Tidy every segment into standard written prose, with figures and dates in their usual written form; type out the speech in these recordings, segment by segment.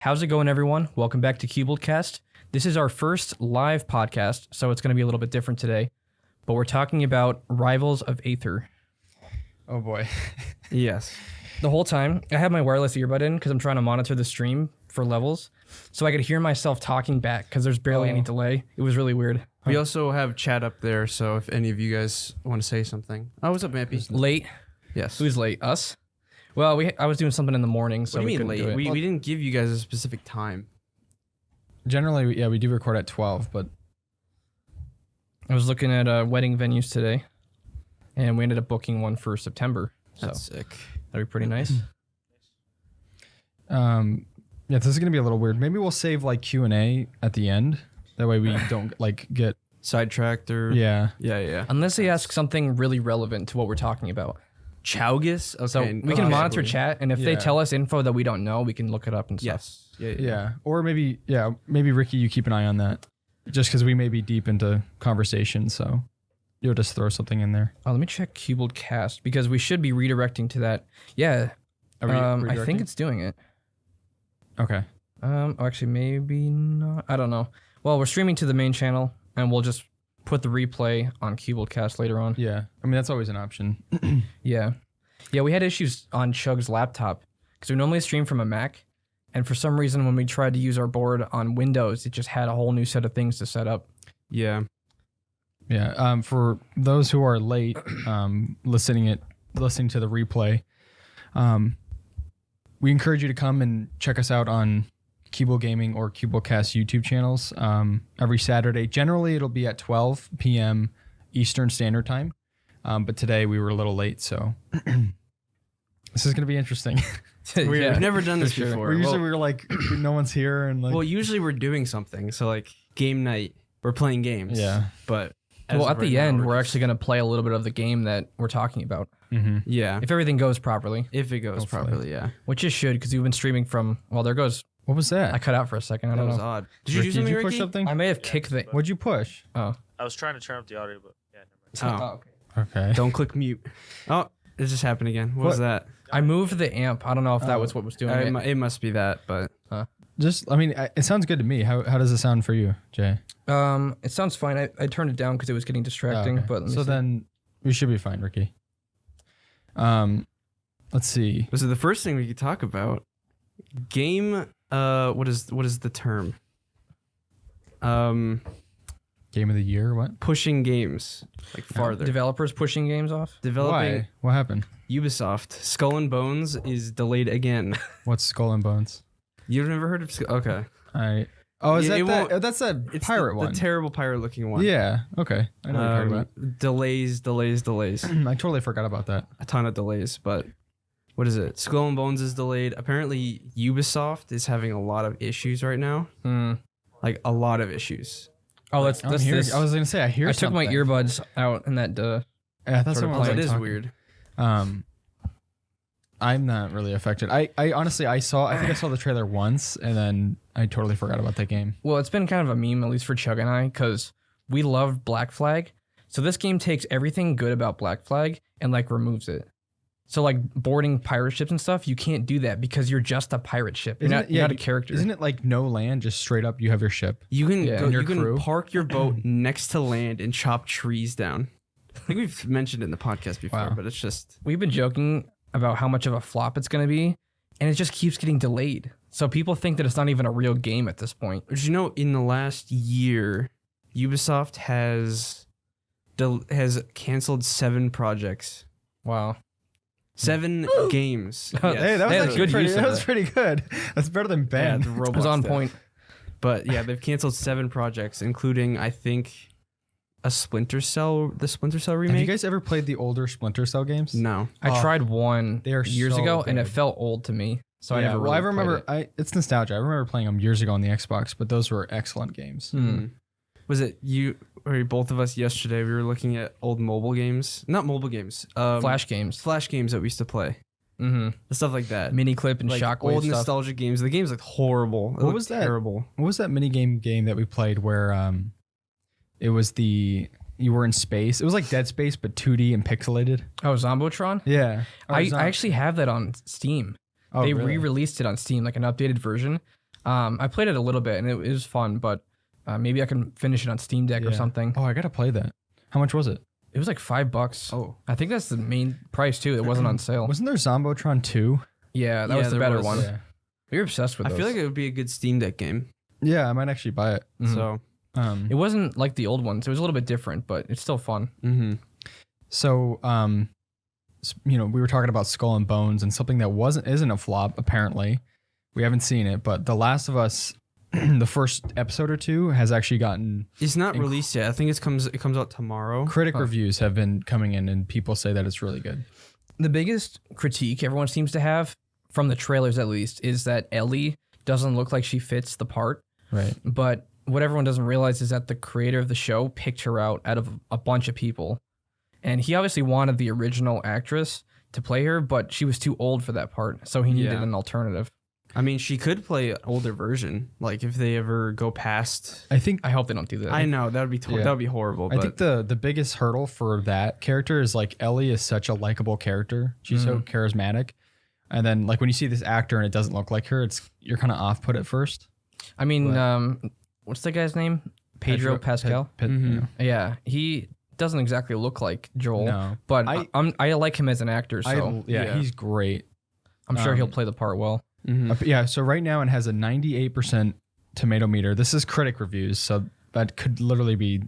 How's it going, everyone? Welcome back to Cubold Cast. This is our first live podcast, so it's going to be a little bit different today. But we're talking about Rivals of Aether. Oh boy. Yes. The whole time, I have my wireless earbud in because I'm trying to monitor the stream for levels, so I could hear myself talking back because there's barely any delay. It was really weird. We also have chat up there, so if any of you guys want to say something. Oh, what's up, Mappy? Late? Yes. Who's late? Us? Well, I was doing something in the morning, so What do we you mean couldn't late? do it. We didn't give you guys a specific time. Generally, yeah, we do record at 12, but I was looking at wedding venues today, and we ended up booking one for September. So That's sick. that'd be pretty nice. yeah, this is gonna be a little weird. Maybe we'll save like Q&A at the end. That way we don't like get Sidetracked or... yeah. Yeah. Unless they ask something really relevant to what we're talking about. Chaugus? Okay. So we can monitor chat, and if they Yeah. tell us info that we don't know, we can look it up and stuff. Yes. Yeah. Or maybe Ricky, you keep an eye on that, just because we may be deep into conversation, so you'll just throw something in there. Oh, let me check Cubold Cast because we should be redirecting to that. Yeah, Are we I think redirecting? it's doing it. Okay. Actually, maybe not. I don't know. Well, we're streaming to the main channel, and we'll just put the replay on Cubold Cast later on. Yeah. I mean, that's always an option. Yeah, we had issues on Chug's laptop because we normally stream from a Mac, and for some reason, when we tried to use our board on Windows, it just had a whole new set of things to set up. Yeah. Yeah. For those who are late, listening to the replay, we encourage you to come and check us out on Cubold Gaming or Cubold Cast YouTube channels every Saturday. Generally, it'll be at 12 p.m. Eastern Standard Time, but today we were a little late, so this is going to be interesting. We've never done this for sure. before. We're like, no one's here, and like, Well, usually we're doing something. So, like, game night, we're playing games. yeah. But... Well, as at of the right now, end, we're just- actually going to play a little bit of the game that we're talking about. Mm-hmm. Yeah. If everything goes properly, If it goes Hopefully. properly, yeah. which it should, because we've been streaming from, well, there goes, What was that? I cut out for a second. I That don't was know. odd. Did you Ricky, do something, did you push Ricky? something? I may have kicked the. What'd you push? Oh. I was trying to turn up the audio, but yeah, never mind. Oh. Okay. Okay. Don't click mute. Oh, it just happened again. What was that? I moved the amp. I don't know if that was what was doing it. It must be that, but Just, I mean, it sounds good to me. How does it sound for you, Jay? It sounds fine. I turned it down because it was getting distracting. Okay. But let me so see. then we should be fine, Ricky. Let's see. was it the first thing we could talk about? Game. What is the term? Game of the year? What? Pushing games like farther. Developers pushing games off. Developing Why? What happened? Ubisoft. Skull and Bones is delayed again. What's Skull and Bones? You've never heard of? Okay. Oh, is Yeah, it that won't- that's that It's pirate the one? terrible pirate-looking one. Yeah. Okay. I know what you're talking about. Delays. I totally forgot about that. A ton of delays, but what is it? Skull and Bones is delayed. Apparently, Ubisoft is having a lot of issues right now. Like a lot of issues. Oh, that's I'm this. hearing- this. I was gonna say I hear. I took my something. earbuds out, and that. Yeah, I thought sort of someone was That like is talking. weird. I'm not really affected. I honestly I think I saw the trailer once and then I totally forgot about that game. Well, it's been kind of a meme, at least for Chug and I, because we love Black Flag. So this game takes everything good about Black Flag and like removes it. So like boarding pirate ships and stuff, you can't do that because you're just a pirate ship. You're not a character. Isn't it like no land, just straight up you have your ship? You can Yeah. go, And your you can crew. park your boat next to land and chop trees down. I think we've mentioned it in the podcast before, Wow. but it's just We've been joking about how much of a flop it's going to be, and it just keeps getting delayed. So people think that it's not even a real game at this point. But you know, in the last year, Ubisoft has canceled 7 projects, Wow. 7 games. Hey, Hey, that was They had actually good pretty, use of that was that. pretty good. That's better than Yeah, Ben. the It was Roblox on stuff. point. But yeah, they've canceled 7 projects, including I think the Splinter Cell remake. Have you guys ever played the older Splinter Cell games? No. I Oh, tried one they are years so ago, and it good. felt old to me. So I Yeah, never well, really I remember. played It's nostalgia. I remember playing them years ago on the Xbox, but those were excellent games. it. Was it you or both of us yesterday? We were looking at old mobile games, not mobile games, Flash games. flash games that we used to play, Mm-hmm. stuff like that. Mini clip and Like shockwave old stuff. nostalgic games. The games looked horrible. It What looked was that? Terrible. What was that mini game that we played where it was you were in space? It was like Dead Space but 2D and pixelated. Oh, Zombotron? Yeah. I actually have that on Steam. Oh, They really? re-released it on Steam, like an updated version. I played it a little bit and it was fun, but maybe I can finish it on Steam Deck or something. Oh, I gotta play that. How much was it? It was like $5. Oh, I think that's the main price too. It wasn't on sale. Wasn't there Zombotron 2? Yeah, that was the there better was. one. Yeah. You're obsessed with I those. feel like it would be a good Steam Deck game. Yeah, I might actually buy it. Mhm. So, It wasn't like the old ones. It was a little bit different, but it's still fun. So, we were talking about Skull and Bones and something that isn't a flop. Apparently, we haven't seen it, but The Last of Us, the first episode or two has actually gotten it's not released yet. I think it comes out tomorrow. critic reviews have been coming in, and people say that it's really good. The biggest critique everyone seems to have, from the trailers at least, is that Ellie doesn't look like she fits the part. Right. But what everyone doesn't realize is that the creator of the show picked her out of a bunch of people. And he obviously wanted the original actress to play her, but she was too old for that part. So he needed an alternative. I mean, she could play an older version. Like if they ever go past. I think I hope they don't do that. I know that would be that would be horrible. I think the biggest hurdle for that character is like Ellie is such a likable character. She's so charismatic. And then like when you see this actor and it doesn't look like her, you're kind of off put at first. I mean, what's the guy's name? Pedro Pascal. Yeah, he doesn't exactly look like Joel. No. But I like him as an actor, so he's great. I'm sure he'll play the part well. Yeah, so right now it has a 98% tomato meter. This is critic reviews, so that could literally be.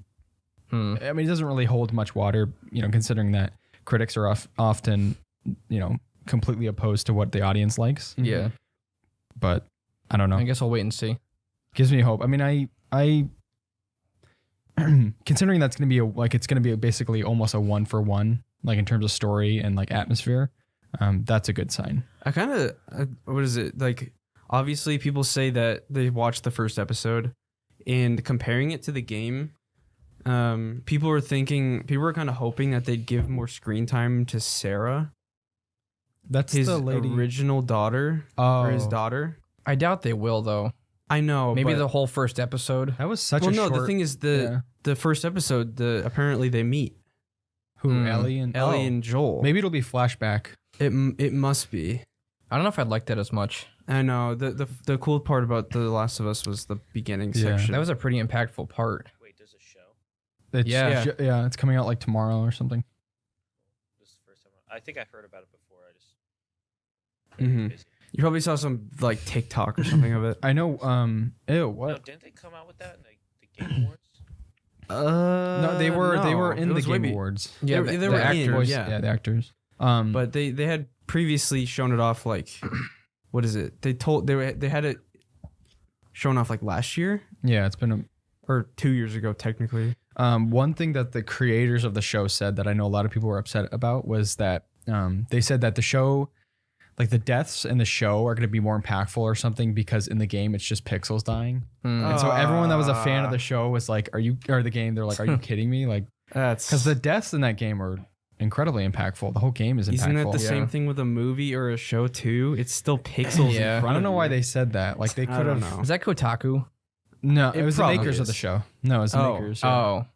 I mean, it doesn't really hold much water, considering that critics are often, completely opposed to what the audience likes. Yeah, but I don't know. I guess I'll wait and see. Gives me hope. I mean, I considering that's gonna be it's gonna be basically almost a 1-for-1, like in terms of story and like atmosphere. That's a good sign. I kind of what is it like? Obviously, people say that they watched the first episode, and comparing it to the game, people were kind of hoping that they'd give more screen time to Sarah. That's his the lady. original daughter or his daughter. I doubt they will though. I know. Maybe the whole first episode. That was such well, a no. short. The thing is, the first episode, apparently they meet. Who Ellie and Joel. Maybe it'll be flashback. It must be. I don't know if I'd like that as much. I know. The cool part about The Last of Us was the beginning section. That was a pretty impactful part. Wait, there's a show? Yeah, it's coming out like tomorrow or something. This is the first time. I think I've heard about it before. I just. Busy. You probably saw some like TikTok or something of it. I know. Ew. What? No, didn't they come out with that in the Game Awards? No, they were in it the was Game way Awards. Yeah, they were actors. in, Yeah, the actors. But they had previously shown it off like, what is it? They had it shown off like last year. Yeah, it's been or 2 years ago technically. One thing that the creators of the show said that I know a lot of people were upset about was that they said that the show, like the deaths in the show, are going to be more impactful or something because in the game it's just pixels dying, and so everyone that was a fan of the show was like, "Are you kidding me?" Like That's because the deaths in that game are incredibly impactful. The whole game is impactful. Isn't that the same thing with a movie or a show too? It's still pixels. Yeah. In front I don't know of why you. they said that. Like they I could don't have. know. Is that Kotaku? No, it was the probably makers of the is. show. No, it was the makers. Yeah. Oh.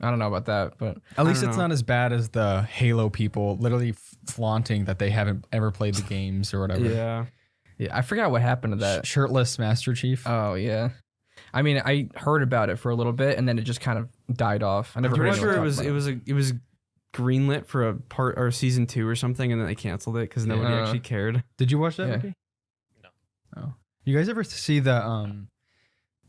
I don't know about that, but At least don't it's know. not as bad as the Halo people literally flaunting that they haven't ever played the games or whatever. Yeah. yeah, I forgot what happened to that. Shirtless Master Chief. Oh yeah, I mean, I heard about it for a little bit, and then it just kind of died off. I never I'm heard pretty sure anyone it talk was about it was greenlit for a part or season 2 or something, and then they canceled it because nobody Yeah. actually cared. Did you watch that Yeah. movie? No. Oh. You guys ever see the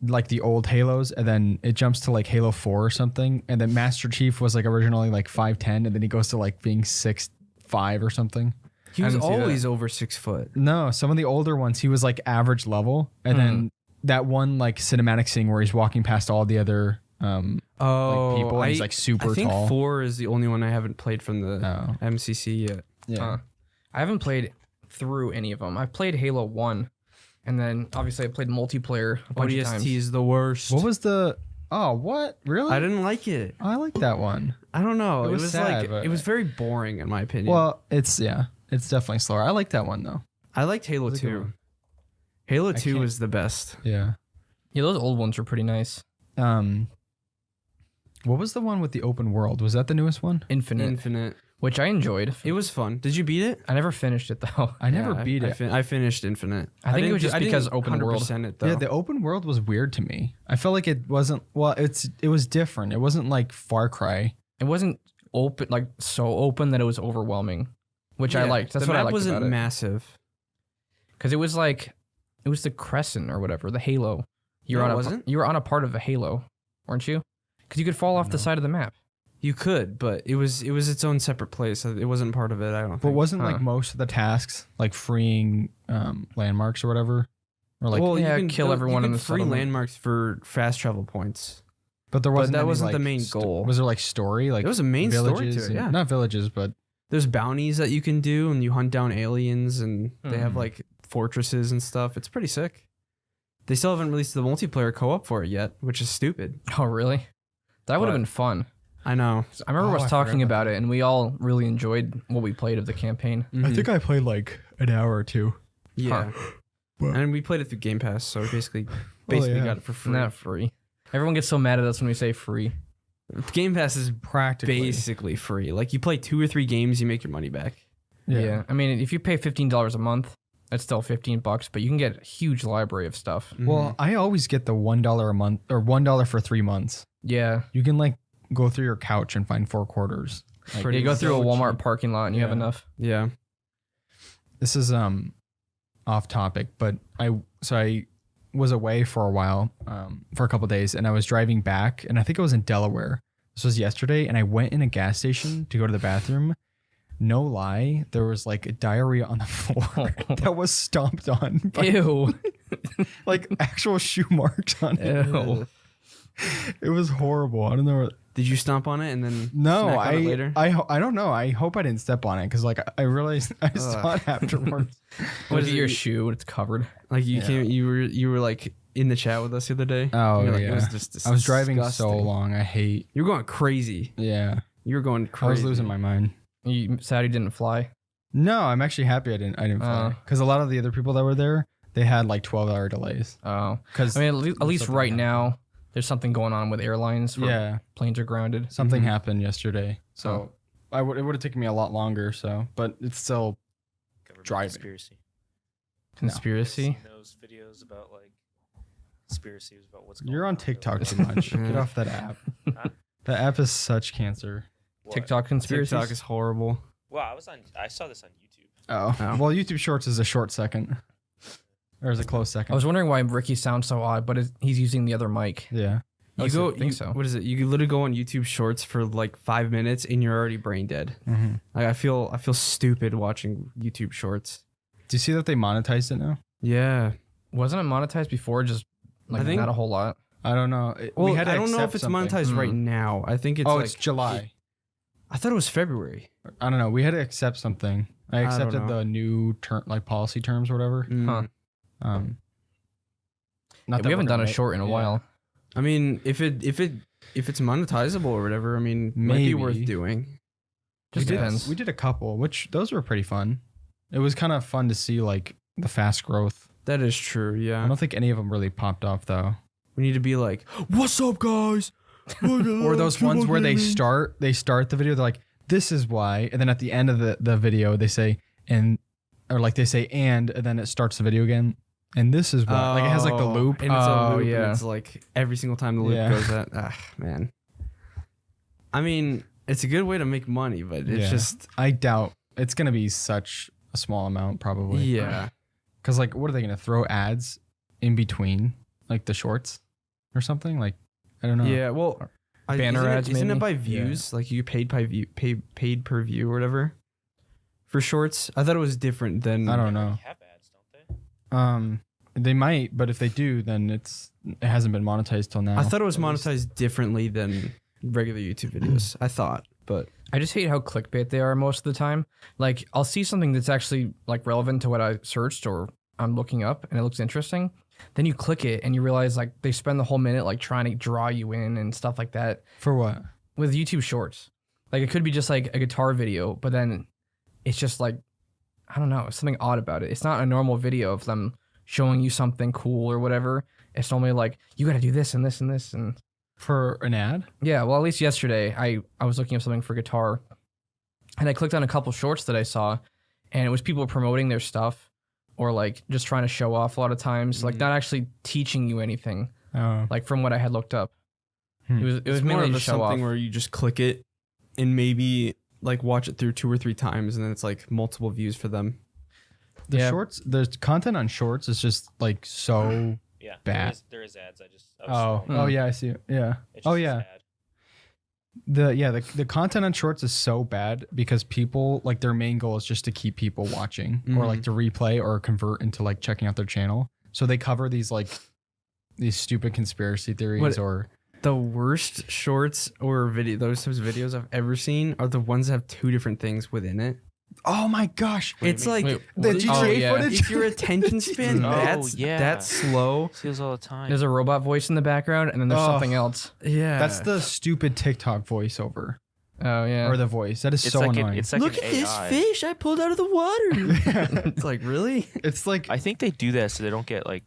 like the old Halos and then it jumps to like Halo 4 or something, and then Master Chief was like originally like 5'10", and then he goes to like being 6'5" or something? He I was didn't see that. always over 6 foot. No, some of the older ones he was like average level, and then that one like cinematic scene where he's walking past all the other people and he's like super I think tall. 4 is the only one I haven't played from the Oh. MCC yet. Yeah. I haven't played through any of them. I've played Halo 1, and then obviously I played multiplayer a bunch of times. ODST is the worst. What was the? Oh, what? Really? I didn't like it. I like that one. I don't know. It It was was sad, like but- it was very boring in my opinion. Well, it's definitely slower. I like that one though. I liked Halo It was a good 2. one. Halo 2 can't- was the best. Yeah. Yeah, those old ones were pretty nice. What was the one with the open world? Was that the newest one? Infinite. Infinite. which I enjoyed. It was fun. Did you beat it? I never finished it though. I never Yeah, beat it. I finished Infinite. I think it didn't was just I didn't because open world. 100% it though. Yeah, the open world was weird to me. I felt like it wasn't. Well, it was different. It wasn't like Far Cry. It wasn't open, like so open that it was overwhelming, which I Yeah, liked. That's the what I map liked wasn't about it. massive. Because it was like, it was the crescent or whatever, the halo. You were No, it on wasn't? You were on a part of the halo, weren't you? Because you could fall off the side of the map. You could, but it was its own separate place. It wasn't part of it. I don't think. But wasn't Huh. like most of the tasks like freeing landmarks or whatever, or like. well, yeah, you can kill you everyone can in the free settlement. landmarks for fast travel points. but there wasn't. that any, wasn't the like, main goal. Was there like story? Like There was a main story to villages it, and- yeah. Not villages, but There's bounties that you can do, and you hunt down aliens, and they have Hmm. like fortresses and stuff. It's pretty sick. They still haven't released the multiplayer co-op for it yet, which is stupid. Oh, really? That would have What? been fun. I know. I remember Oh, us I talking forgot about it, and we all really enjoyed what we played of the campaign. Mhm. I played like an hour or two. Yeah. But- And we played it through Game Pass, so basically yeah. got it for free. Not free. Everyone gets so mad at us when we say free. Game Pass is Practically. basically free. Like you play 2 or 3 games, you make your money back. Yeah. I mean, if you pay $15 a month, that's still $15, but you can get a huge library of stuff. Well, I always get the $1 a month or $1 for 3 months. Yeah. You can like go through your couch and find 4 quarters. Like, You go through a so Walmart cheap. parking lot and you have Yeah. enough. Yeah. This is off topic, but I was away for a while, for a couple days, and I was driving back, and I think it was in Delaware. This was yesterday, and I went in a gas station to go to the bathroom. No lie, there was like diarrhea on the floor that was stomped on, by, Ew. like actual shoe marks on it. Ew. It was horrible. I don't know. Did you stomp on it and then No, snack on it later? I don't know. I hope I didn't step on it because like I realized I saw it afterwards. What is is it your you- shoe? It's covered. Like you Yeah. came, you were like in the chat with us the other day. Oh, You're like, yeah. It was just I was driving so disgusting. long. I hate. You were going crazy. Yeah, You were going crazy. I was losing my mind. You sad you didn't fly. No, I'm actually happy I didn't fly because a lot of the other people that were there, they had like 12-hour delays. Oh. Because I mean, at least something right happened. now, there's something going on with airlines where yeah, planes are grounded. something Mhm. happened yesterday, so it would have taken me a lot longer. So, but it's still Government Driving. conspiracy. Conspiracy. Seen those videos about like conspiracies about what's going you're on though. TikTok too much. Get off that app. Huh? That app is such cancer. What? TikTok conspiracies. TikTok is horrible. Well, I saw this on YouTube. Oh. Oh. Well, YouTube Shorts is a short second. Or is it close second? I was wondering why Ricky sounds so odd, but he's using the other mic. Yeah. I You go. think you- so. What is it? You can literally go on YouTube Shorts for like 5 minutes and you're already brain dead. Mm-hmm. Like I feel stupid watching YouTube Shorts. Do you see that they monetized it now? Yeah. Wasn't it monetized before? Just like I think- not a whole lot. I don't know. Well, we had to I don't know if accept it's something. monetized right Hmm. now. I think it's Oh, like it's July. I thought it was February. I don't know. We had to accept something. I don't accepted know. the new term, like policy terms or whatever. Mm. Huh. Um, Yeah, that we haven't we're done a gonna- short in a yeah. while. I mean, if it's monetizable or whatever, I mean, might be worth Maybe. doing. Just we depends. We did a couple, which those were pretty fun. It was kind of fun to see like the fast growth. That is true. I Yeah. don't think any of them really popped off though. We need to be like, "What's up, guys?" Or those ones where they start the video, they're like, "This is why," and then at the end of the video they say and then it starts the video again, and this is why. Like it has like the loop. and it's Oh, a loop, yeah. and it's like every single time the loop Yeah. goes out. Ah, man. I mean, it's a good way to make money, but it's Yeah. just I doubt it's gonna be such a small amount probably. yeah. Because like, what are they gonna throw ads in between like the shorts or something? Like, I don't know. Yeah, well, Banner isn't ads, Isn't it maybe? by views? Like you paid by view, paid per view or whatever for shorts? I thought it was different than. I don't know. They have ads, don't they? They might, but if they do, then it hasn't been monetized till now. I thought it was at least. monetized differently than regular YouTube videos. I thought, but I just hate how clickbait they are most of the time. Like I'll see something that's actually like relevant to what I searched or I'm looking up and it looks interesting. Then you click it and you realize like they spend the whole minute like trying to draw you in and stuff like that For what? with YouTube Shorts. Like it could be just like a guitar video, but then it's just like I don't know, something odd about it. It's not a normal video of them showing you something cool or whatever. It's normally like you got to do this and this and this and For an ad? yeah. Well, at least yesterday I was looking up something for guitar, and I clicked on a couple shorts that I saw, and it was people promoting their stuff or like just trying to show off a lot of times, like not actually teaching you anything. Like from what I had looked up, it was more mainly of to a show off. something where you just click it and maybe like watch it through 2 or 3 times, and then it's like multiple views for them. The shorts, the content on shorts is just like so Yeah, bad. There is ads. I Oh, was yeah, I see it. Yeah. it's Oh just yeah. an ad. The content on shorts is so bad because people like their main goal is just to keep people watching or like to replay or convert into like checking out their channel. So they cover these stupid conspiracy theories or The worst shorts or those types of videos I've ever seen are the ones that have 2 different things within it. oh my gosh, It's like Wait, the what? GTA footage. if your attention span Oh, yeah. that's slow. See those all the time. There's a robot voice in the background, and then there's something else. Yeah, That's the stupid TikTok voiceover Oh yeah. or the voice. That is it's so like annoying. it's like look an at this AI. fish I pulled out of the water. It's like, really? It's like I think they do that so they don't get like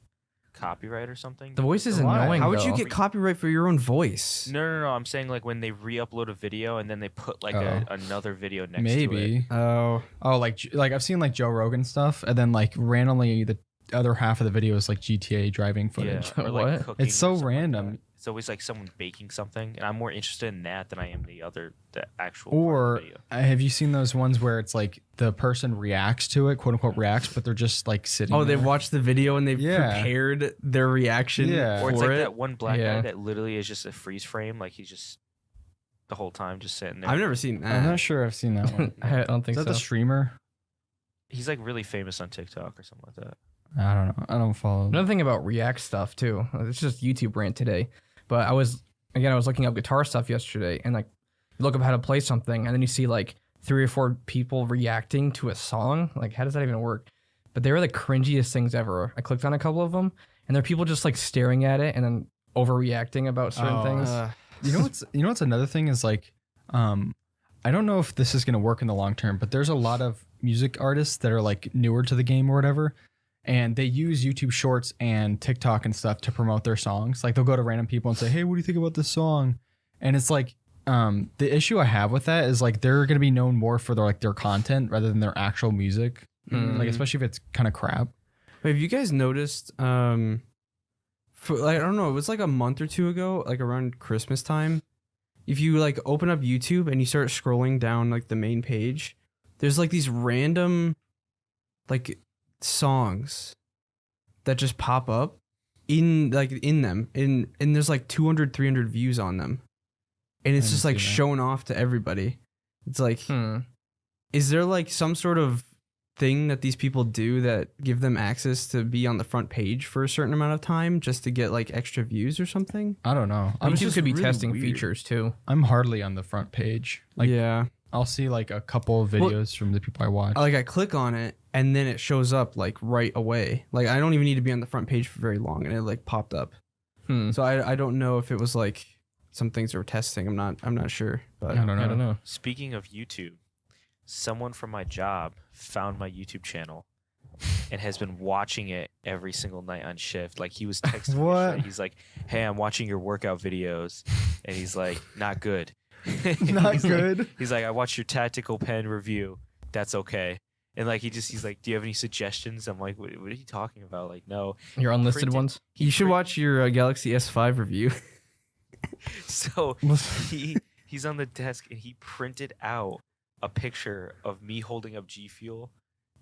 copyright or something. The voice is Why? annoying. How would you though. get copyright for your own voice? No. I'm saying like when they re-upload a video and then they put like another video next to it. maybe. Oh, Like I've seen like Joe Rogan stuff, and then like randomly the other half of the video is like GTA driving footage. Yeah, or like What? cooking It's so or something like random. that. It's always like someone baking something, and I'm more interested in that than I am the actual Or part of the video. have you seen those ones where it's like the person reacts to it, quote unquote reacts, but they're just like sitting. oh, they've there? watched the video and they've Yeah. prepared their reaction Yeah. Or it's for like it. that one black Yeah. guy that literally is just a freeze frame, like he's just the whole time just sitting there. I've never seen that. I'm not sure I've seen that one. I don't think Is that so. the streamer? He's like really famous on TikTok or something like that. I don't know. I don't follow. Another thing about React stuff too. It's just YouTube rant today, but I was looking up guitar stuff yesterday, and like you look up how to play something, and then you see like 3 or 4 people reacting to a song. Like, how does that even work? But they were the cringiest things ever. I clicked on a couple of them, and there are people just like staring at it and then overreacting about certain things. You know what's another thing is like, I don't know if this is gonna work in the long term, but there's a lot of music artists that are like newer to the game or whatever, and they use YouTube Shorts and TikTok and stuff to promote their songs. Like they'll go to random people and say, "Hey, what do you think about this song?" And it's like, the issue I have with that is like they're gonna be known more for their content rather than their actual music. Like especially if it's kind of crap. But have you guys noticed? For like, I don't know, it was like a month or 2 ago, like around Christmas time. If you like open up YouTube and you start scrolling down like the main page, there's like these random like songs that just pop up in them, and there's like 200, 300 views on them, and it's I just didn't like see that. shown off to everybody. It's like, is there like some sort of thing that these people do that give them access to be on the front page for a certain amount of time just to get like extra views or something? I don't know. YouTube could be really testing weird. features too. I'm hardly on the front page. Like Yeah. I'll see like a couple of videos from the people I watch. Like I click on it and then it shows up like right away. Like I don't even need to be on the front page for very long, and it like popped up. So I don't know if it was like some things they were testing. I'm not sure. But I don't know. I don't know. Speaking of YouTube, someone from my job found my YouTube channel and has been watching it every single night on shift. Like he was texting me What? yesterday. He's like, "Hey, I'm watching your workout videos," and he's like, "Not good." Not He's good. Like, he's like, "I watched your tactical pen review. That's okay." And like he's like, "Do you have any suggestions?" I'm like, "What are you talking about?" Like, no. Your unlisted Printed- ones. you should watch your Galaxy S5 review. So he's on the desk and he printed out a picture of me holding up G Fuel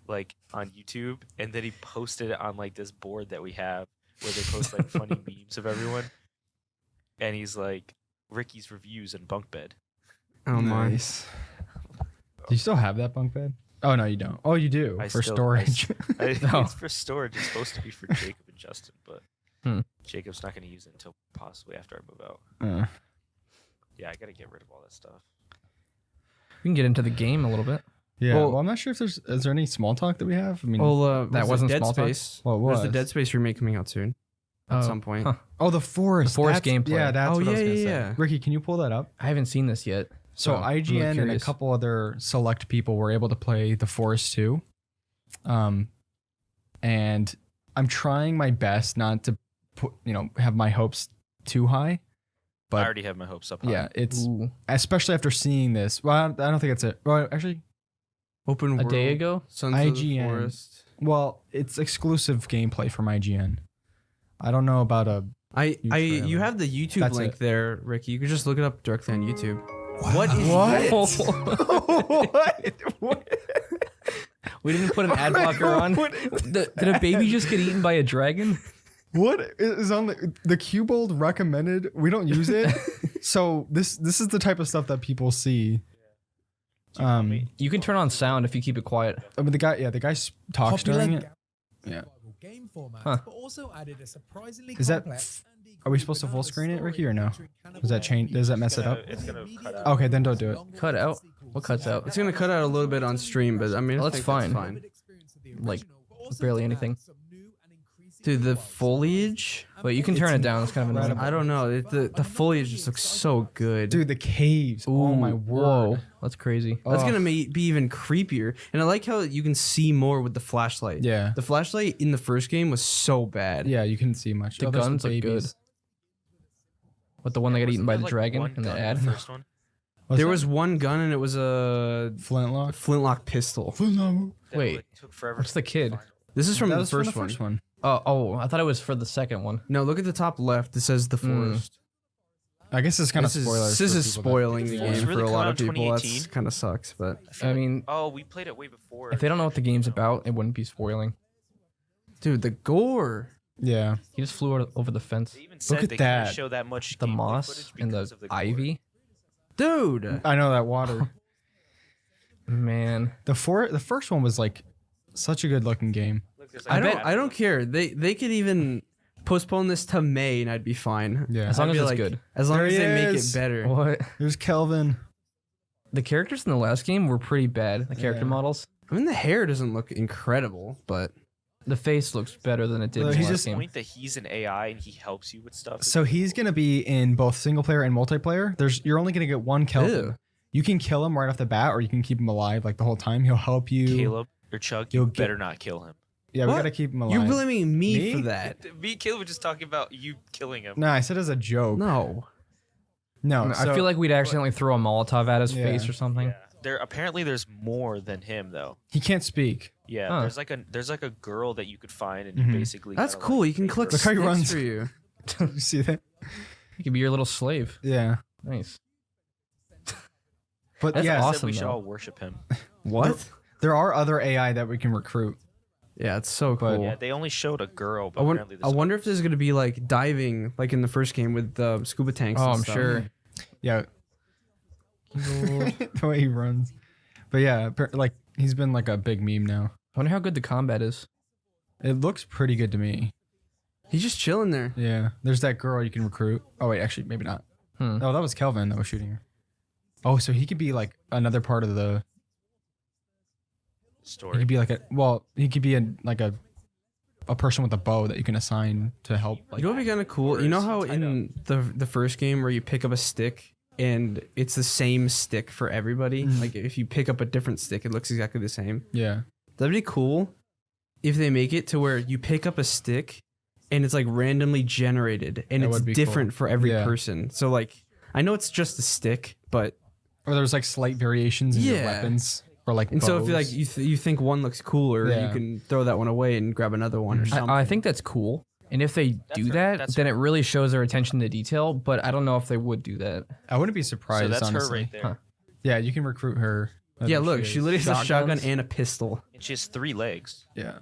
like on YouTube, and then he posted it on like this board that we have where they post like funny memes of everyone. And he's like, "Ricky's reviews and bunk bed." Oh my. Nice. Do you still have that bunk bed? Oh no, you don't. Oh, you do I for still- storage. It's for storage. It's supposed to be for Jacob and Justin, but Hmm. Jacob's not going to use it until possibly after I move out. Yeah, I got to get rid of all that stuff. We can get into the game a little bit. Yeah. Well- Well, I'm not sure if is there any small talk that we have. I mean, Well, That wasn't Dead small talk? Space. What There's the was? Dead Space remake coming out soon at some point. Huh. oh, the forest. The forest That's- gameplay. Yeah, that's Oh, what I was yeah, gonna yeah, say. yeah. Ricky, can you pull that up? I haven't seen this yet. So I'm really IGN and a curious. couple other select people were able to play The Forest 2. And I'm trying my best not to have my hopes too high, but I already have my hopes up high. yeah, it's Ooh. especially after seeing this. Well, I don't think it's it. Well, actually, Open A world. day ago? Sons of the IGN. Forest. well, it's exclusive gameplay from IGN. I don't know about a. You trailer. have the YouTube That's link it. there, Ricky. You can just look it up directly on YouTube. What is What? We didn't put an ad blocker on. Did a baby just get eaten by a dragon? What is on the Cubold recommended? We don't use it, so this is the type of stuff that people see. You can turn on sound if you keep it quiet. I mean, the guy talks during it. Yeah. Game format, Huh. but also added a surprisingly Is that- complex and deep Are we supposed to full screen it, Ricky, or no? Does that change? Does that mess it up? It's gonna cut out. Okay, then don't do it. Cut out? What cuts out? It's gonna cut out a little bit on stream, but I mean, Well, I that's think fine. Like, barely anything. Dude, the foliage. But you can turn it down. It's kind of annoying. I don't know. The foliage just looks so good. Dude, the caves. Oh my word. Whoa, that's crazy. That's Oh. gonna be even creepier. And I like how you can see more with the flashlight. Yeah. The flashlight in the first game was so bad. Yeah, you couldn't see much. The there's guns look good. babies. With the one that got eaten by the Wasn't there, like, dragon one in the gun ad. in the first one? There was one gun and it was a Flintlock. flintlock pistol. Flintlock. That, Wait, like, took forever what's to the kid? find. This is from That the was from first one. Oh, I thought it was for the second one. No, look at the top left. It says the forest. I guess it's kind of spoilers. This for is people that- spoiling the Did this game really for a come lot out of in people. That's 2018? kind of sucks, but feel I like- mean, oh, we played it way before. if they don't know what the game's about, it wouldn't be spoiling. dude, the gore. Yeah. He just flew over the fence. They even said at they that. couldn't show that much The gameplay moss footage and because the of gore. ivy. Dude. I know that water. Man, The first one was like such a good looking game. Look, there's, I like, don't care. They could even postpone this to May and I'd be fine. Yeah. as long I'd as be it's like, good. As long There as he they make is. it better. What? There's Kelvin. The characters in the last game were pretty bad. The character Yeah. models. I mean, the hair doesn't look incredible, but The face looks better than it did Well, in the he's last just- game. point that he's an AI and he helps you with stuff. So he's gonna be in both single player and multiplayer. You're only gonna get one Kelvin. Ew. You can kill him right off the bat, or you can keep him alive like the whole time. He'll help you. Caleb or Chug, You'll you get- better not kill him. Yeah, we What? gotta keep him alive. You're blaming me Me? for that. Me and Caleb were just talking about you killing him. No, I said as a joke. No. No, I feel like we'd accidentally throw a Molotov at his Yeah. face or something. Yeah. There's more than him though. he can't speak. Yeah, Huh. there's like a girl that you could find and Mhm. you basically That's gotta, cool. like, You can make collect her- Look how he sticks runs. for you. you see that? He could be your little slave. Yeah, Nice. but That's yeah, I said awesome, we should though. all worship him. What? there are other AI that we can recruit. Yeah, it's so But- cool. Yeah, they only showed a girl, but I apparently there's wonder if there's gonna be like diving, like in the first game with the scuba tanks. Oh, and I'm stuff. sure. Yeah, the way he runs. But yeah, like he's been like a big meme now. I wonder how good the combat is. It looks pretty good to me. He's just chilling there. Yeah, there's that girl you can recruit. Oh wait, actually maybe not. Hmm. Oh, that was Kelvin that was shooting her. Oh, so he could be like another part of the. He story. could be like he could be a person with a bow that you can assign to help. Like, You know what'd be kind of cool? You know how in the first game where you pick up a stick and it's the same stick for everybody? Mhm. Like if you pick up a different stick, it looks exactly the same. yeah, That'd be cool if they make it to where you pick up a stick and it's like randomly generated and That it's would be different cool. for every Yeah. person. So like I know it's just a stick, but or there's like slight variations in your Yeah. weapons or like. and so if you like bows. you think one looks cooler, you Yeah. can throw that one away and grab another one or something. I think that's cool. And if they do that, that's then it really shows their attention to detail. But I don't know if they would do that. I wouldn't be So surprised. that's honestly. her right there. Huh. Yeah, you can recruit her. I yeah, think look, she literally has a shotgun Shotguns? and a pistol. And she has 3 legs. Yeah.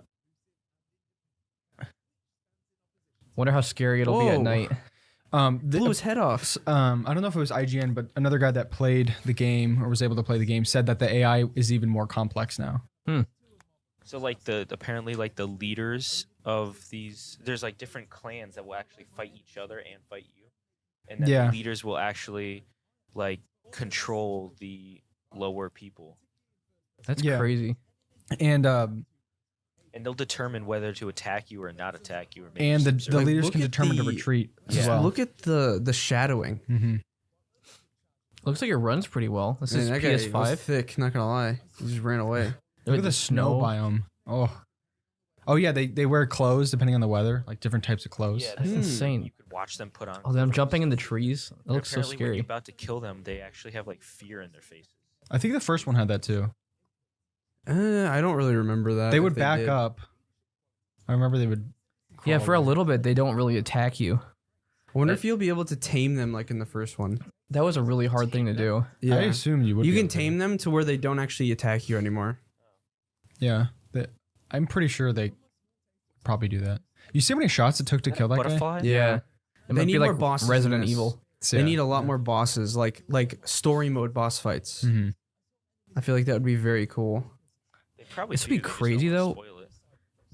Wonder how scary it'll be at Whoa. night. Blew his head off. I don't know if it was IGN, but another guy that played the game or was able to play the game said that the AI is even more complex now. So like apparently like the leaders of these, there's like different clans that will actually fight each other and fight you, and then Yeah. the leaders will actually like control the lower people, That's Yeah. crazy. And and they'll determine whether to attack you or not attack you, or make and you the subservient. leaders look can at determine to the- retreat as Just well. look at the shadowing. Mm-hmm. Looks like it runs pretty well. This Man, is that guy was PS5. thick, not gonna lie. He just ran away. Look at the snow biome. Oh, Oh yeah, they wear clothes depending on the weather, like different types of clothes. Yeah, That's insane. You could watch them put on. Oh, them clothes. jumping in the trees. It And looks so apparently when scary. you're about to kill them, they actually have like fear in their faces. I think the first one had that too. I don't really remember that. They if would back did. up. I remember they would. Yeah, crawl for a away. little bit, they don't really attack you. I wonder if you'll be able to tame them like in the first one. That was a really hard thing to do. Yeah. I assumed you would. You be can able to. tame them to where they don't actually attack you anymore. Yeah, I'm pretty sure they probably do that. You see how many shots it took to kill that guy? Butterfly? Yeah. It They might need be more like bosses in Resident this. Evil. They need a lot more bosses, like story mode boss fights. Mm-hmm. I feel like that would be very cool. They probably This would be do, they just crazy, don't though. spoil it.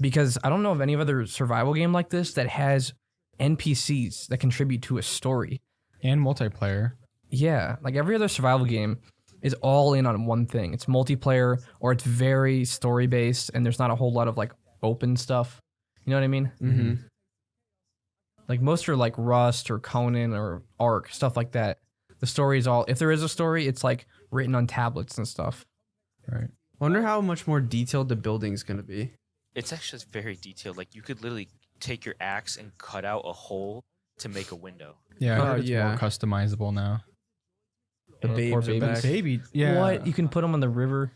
Because I don't know of any other survival game like this that has NPCs that contribute to a story. And multiplayer. Yeah, like every other survival game is all in on one thing. It's multiplayer or it's very story based and there's not a whole lot of like open stuff. You know what I mean? Mm-hmm. Like most are like Rust or Conan or Ark, stuff like that. The story is all, if there is a story, it's like written on tablets and stuff. Right. Wonder how much more detailed the building's gonna be. It's actually very detailed. Like you could literally take your axe and cut out a hole to make a window. Yeah, I Oh, heard it's yeah. more customizable now. The Yeah, babes poor are babies. back. Baby, yeah. What? You can put them on the river.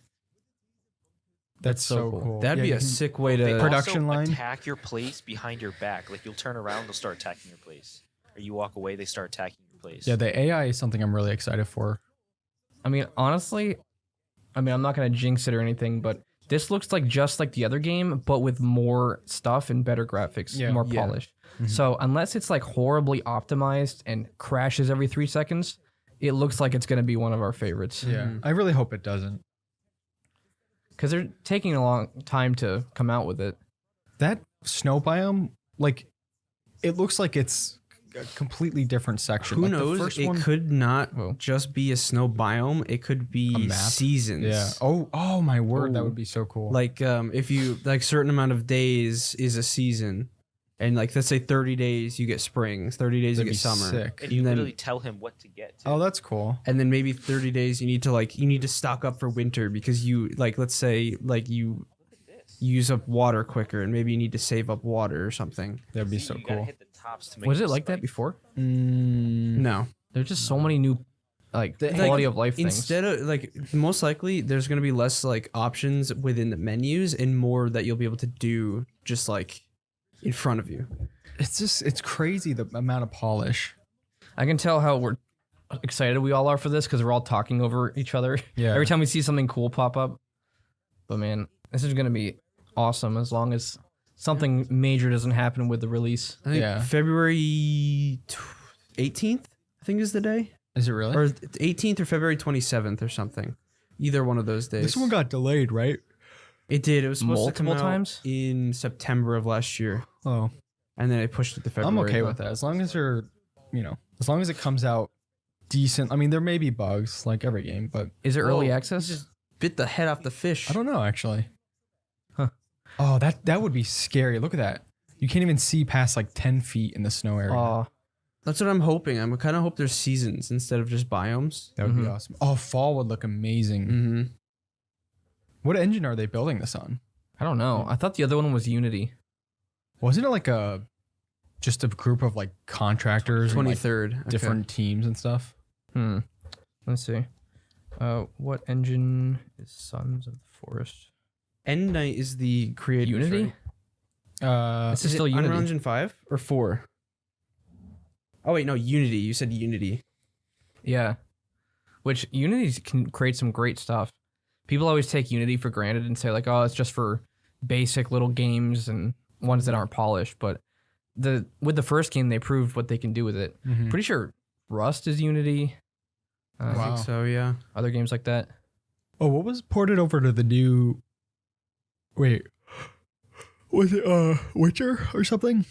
That's so so cool. cool. That'd Yeah, be you a can- sick way They to. Production also line? attack your place behind your back. Like you'll turn around, they'll start attacking your place. Or you walk away, they start attacking your place. Yeah, the AI is something I'm really excited for. I mean, honestly, I'm not going to jinx it or anything, but this looks like just like the other game, but with more stuff and better graphics, Yeah. more Yeah. polished. Mhm. So unless it's like horribly optimized and crashes every 3 seconds, it looks like it's going to be one of our favorites. Yeah, Mhm. I really hope it doesn't. Because they're taking a long time to come out with it. That snow biome, like, it looks like it's a completely different section. Who Like, the knows? first It one- could not Whoa. just be a snow biome. It could be A map? seasons. Yeah. Oh my word, that Ooh. would be so cool. Like if you like certain amount of days is a season, and like let's say 30 days you get spring, 30 days That'd you be get summer, sick. And you and then- literally tell him what to get to. Oh, that's cool. and then maybe 30 days you need to stock up for winter because you like let's say like you use up water quicker and maybe you need to save up water or something. That'd be See, so you gotta cool. hit the tops to make Was them it like that spike. before? No. There's just so many new like The- quality like, of life things. Instead of like most likely there's going to be less like options within the menus and more that you'll be able to do just like in front of you. It's crazy the amount of polish. I can tell how we're excited we all are for this because we're all talking over each other. Yeah. Every time we see something cool pop up. But man, this is gonna be awesome as long as something major doesn't happen with the release. I think Yeah. February 18th I think is the day. Is it really? Or 18th or February 27th or something. Either one of those days. This one got delayed, right? It did. It was supposed to come Multiple out times? in September of last year, Oh, and then it pushed it to February. I'm okay with that as long as they're, as long as it comes out decent. I mean, there may be bugs like every game, but Is it early Whoa, access? you just bit the head off the fish. I don't know actually. Huh. Oh, that would be scary. Look at that. You can't even see past like 10 feet in the snow area. Aw. That's what I'm hoping. I kind of hope there's seasons instead of just biomes. That would be Mhm. awesome. Oh, fall would look amazing. Mm-hmm. What engine are they building this on? I don't know. I thought the other one was Unity. Wasn't it like just a group of like contractors, and, like, 23rd. different teams and stuff? Let's see. What engine is Sons of the Forest? End Night is the creator. Unity? This is Is still it Unity. Unreal Engine 5 or 4? Oh wait, no, Unity. You said Unity. Yeah. Which Unity can create some great stuff. People always take Unity for granted and say like, oh, it's just for basic little games and ones that aren't polished. But with the first game, they proved what they can do with it. Mhm. Pretty sure Rust is Unity. I Wow. think so. Yeah. Other games like that. Oh, what was ported over to the new? Wait, was it Witcher or something?